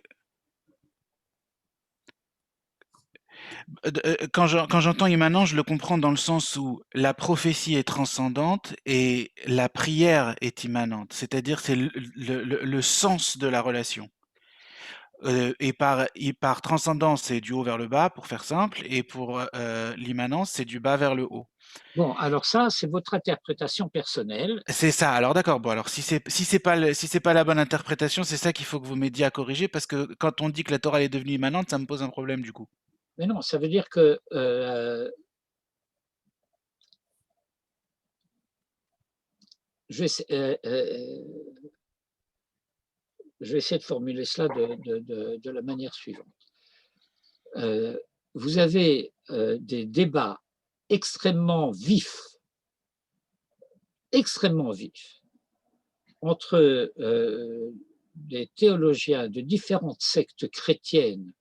C: quand j'entends immanent, je le comprends dans le sens où la prophétie est transcendante et la prière est immanente, c'est-à-dire c'est le sens de la relation. Et par transcendance, c'est du haut vers le bas, pour faire simple, et pour l'immanence, c'est du bas vers le haut.
A: Bon, alors ça, c'est votre interprétation personnelle.
C: C'est ça. Alors d'accord. Bon, alors si c'est pas la bonne interprétation, c'est ça qu'il faut que vous m'aidiez à corriger, parce que quand on dit que la Torah elle est devenue immanente, ça me pose un problème du coup.
A: Mais non, ça veut dire que je vais essayer de formuler cela de la manière suivante. Vous avez des débats extrêmement vifs entre des théologiens de différentes sectes chrétiennes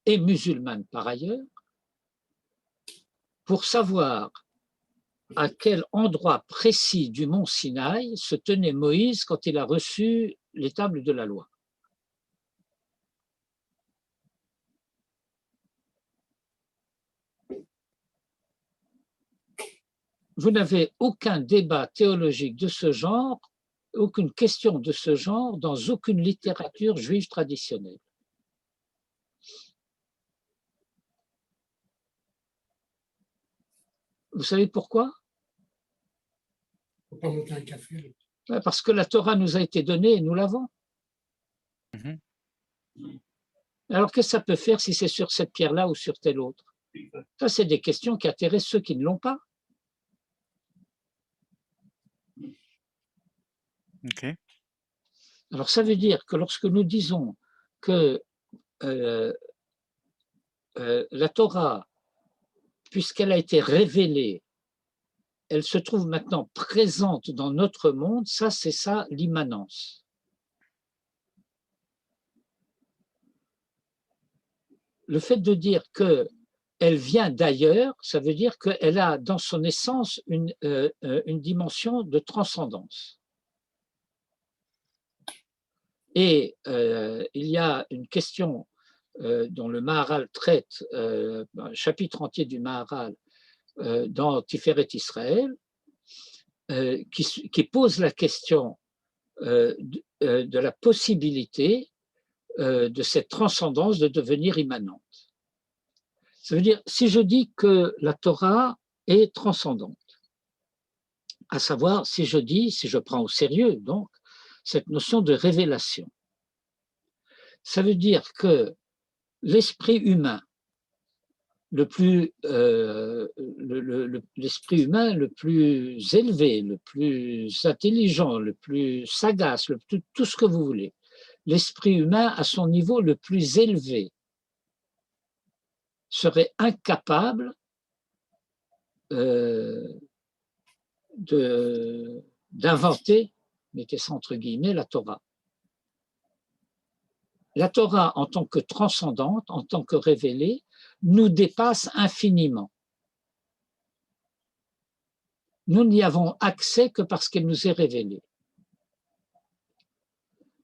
A: et musulmanes par ailleurs, pour savoir à quel endroit précis du mont Sinaï se tenait Moïse quand il a reçu les tables de la loi. Vous n'avez aucun débat théologique de ce genre, aucune question de ce genre dans aucune littérature juive traditionnelle. Vous savez pourquoi?
D: Il ne faut pas monter un café.
A: Parce que la Torah nous a été donnée et nous l'avons.
C: Mhm.
A: Alors, qu'est-ce que ça peut faire si c'est sur cette pierre-là ou sur telle autre? Ça, c'est des questions qui intéressent ceux qui ne l'ont pas.
C: Ok.
A: Alors, ça veut dire que lorsque nous disons que la Torah, puisqu'elle a été révélée, elle se trouve maintenant présente dans notre monde, ça, c'est ça l'immanence. Le fait de dire qu'elle vient d'ailleurs, ça veut dire qu'elle a dans son essence une dimension de transcendance. Et il y a une question dont le Maharal traite, un chapitre entier du Maharal dans Tiferet Israël, qui pose la question de la possibilité de cette transcendance de devenir immanente. Ça veut dire, si je dis que la Torah est transcendante, à savoir, si je prends au sérieux, donc, cette notion de révélation, ça veut dire que l'esprit humain, l'esprit humain le plus élevé, le plus intelligent, le plus sagace, tout ce que vous voulez, l'esprit humain à son niveau le plus élevé serait incapable d'inventer, mettez ça entre guillemets, la Torah. La Torah, en tant que transcendante, en tant que révélée, nous dépasse infiniment. Nous n'y avons accès que parce qu'elle nous est révélée.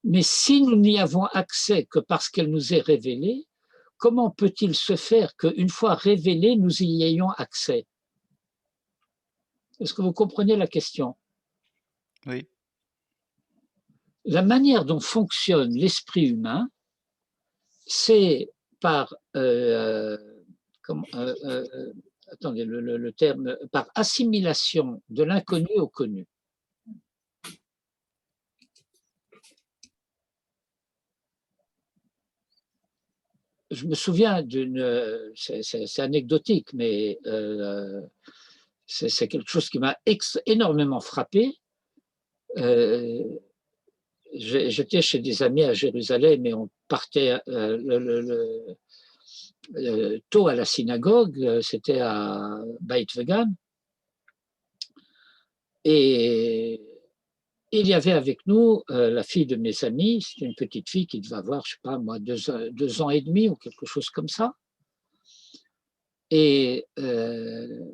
A: Mais si nous n'y avons accès que parce qu'elle nous est révélée, comment peut-il se faire qu'une fois révélée, nous y ayons accès? Est-ce que vous comprenez la question?
C: Oui.
A: La manière dont fonctionne l'esprit humain, c'est par attendez, le terme, par assimilation de l'inconnu au connu. Je me souviens c'est anecdotique, mais c'est quelque chose qui m'a énormément frappé. J'étais chez des amis à Jérusalem et on partait tôt à la synagogue, c'était à Beit Vegan. Et il y avait avec nous la fille de mes amis, c'est une petite fille qui devait avoir, je ne sais pas moi, 2 ans et demi ou quelque chose comme ça. Et il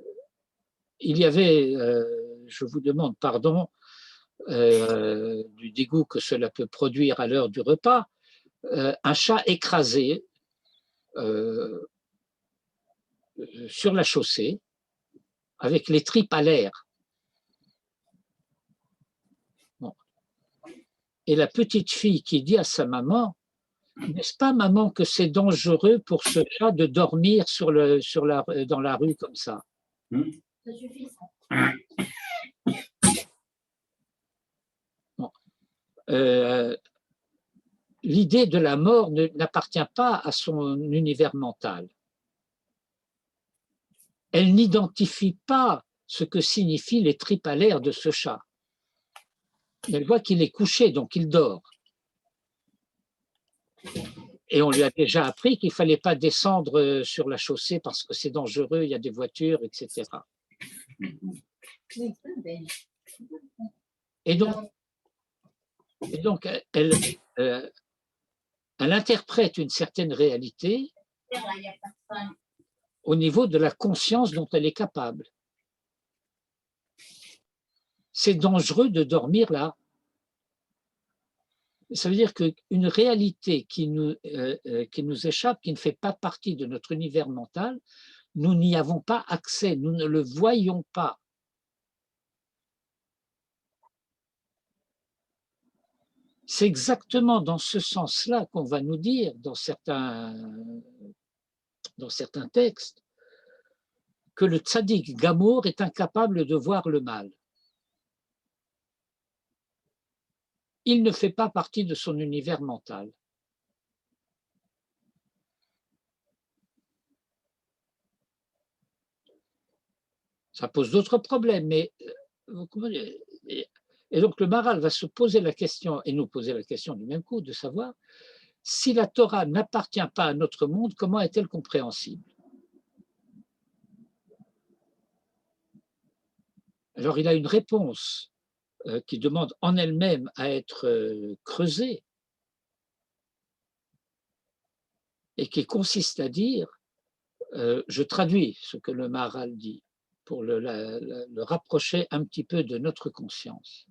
A: y avait, je vous demande pardon du dégoût que cela peut produire à l'heure du repas, un chat écrasé sur la chaussée avec les tripes à l'air. Bon. Et la petite fille qui dit à sa maman, n'est-ce pas maman que c'est dangereux pour ce chat de dormir dans la rue comme ça?
G: Ça suffit ça.
A: Bon. L'idée de la mort n'appartient pas à son univers mental. Elle n'identifie pas ce que signifient les tripes à l'air de ce chat. Elle voit qu'il est couché, donc il dort. Et on lui a déjà appris qu'il ne fallait pas descendre sur la chaussée parce que c'est dangereux, il y a des voitures, etc. Et donc elle interprète une certaine réalité au niveau de la conscience dont elle est capable. C'est dangereux de dormir là. Ça veut dire qu'une réalité qui nous échappe, qui ne fait pas partie de notre univers mental, nous n'y avons pas accès, nous ne le voyons pas. C'est exactement dans ce sens-là qu'on va nous dire dans certains textes que le tzaddik gamour est incapable de voir le mal. Il ne fait pas partie de son univers mental. Ça pose d'autres problèmes, mais et donc le Maharal va se poser la question, et nous poser la question du même coup, de savoir si la Torah n'appartient pas à notre monde, comment est-elle compréhensible? Alors il a une réponse qui demande en elle-même à être creusée et qui consiste à dire, je traduis ce que le Maharal dit pour le rapprocher un petit peu de notre conscience.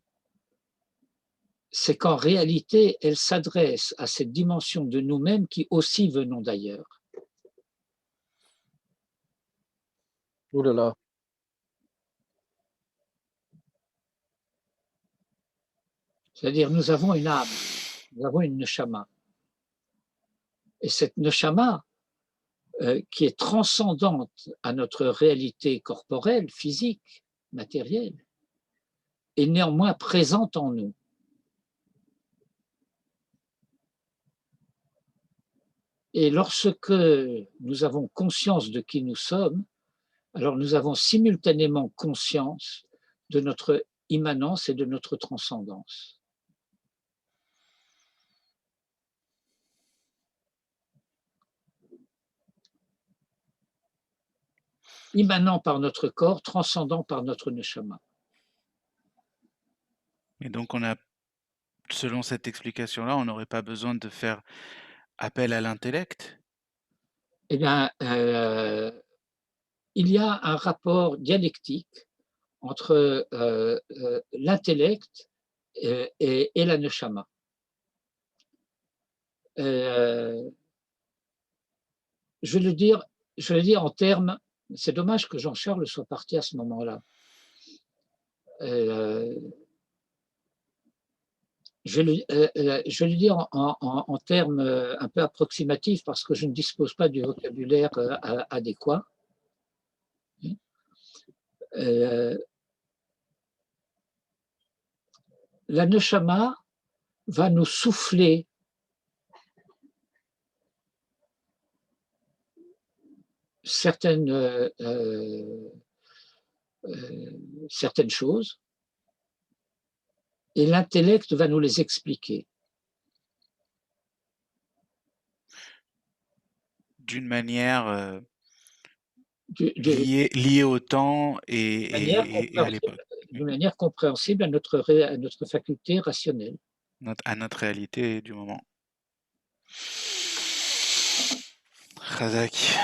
A: C'est qu'en réalité, elle s'adresse à cette dimension de nous-mêmes qui aussi venons d'ailleurs.
E: Ouh là là.
A: C'est-à-dire, nous avons une âme, nous avons une neshama. Et cette neshama, qui est transcendante à notre réalité corporelle, physique, matérielle, est néanmoins présente en nous. Et lorsque nous avons conscience de qui nous sommes, alors nous avons simultanément conscience de notre immanence et de notre transcendance. Immanent par notre corps, transcendant par notre neshama.
C: Et donc, selon cette explication-là, on n'aurait pas besoin de faire appel à l'intellect?
A: Eh bien, il y a un rapport dialectique entre l'intellect et la neshama. Je vais le dire en termes, c'est dommage que Jean-Charles soit parti à ce moment-là. Je vais le dire en termes un peu approximatifs parce que je ne dispose pas du vocabulaire adéquat. La neshama va nous souffler certaines choses et l'intellect va nous les expliquer.
C: D'une manière liée au temps et à l'époque.
A: D'une manière compréhensible à notre faculté rationnelle.
C: À notre réalité du moment. Razak.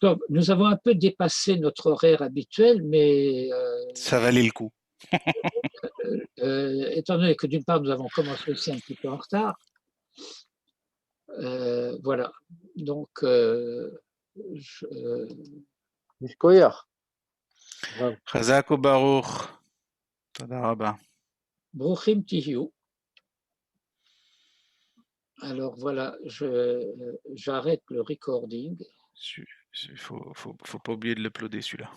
A: Donc, nous avons un peu dépassé notre horaire habituel, mais
C: ça valait le coup.
A: Étant donné que d'une part nous avons commencé aussi un petit peu en retard, voilà. Donc,
C: Razak ou Baruch. Toda rabba.
A: Bruchim tihiu. Alors voilà, j'arrête le recording.
C: Faut pas oublier de l'uploader celui-là.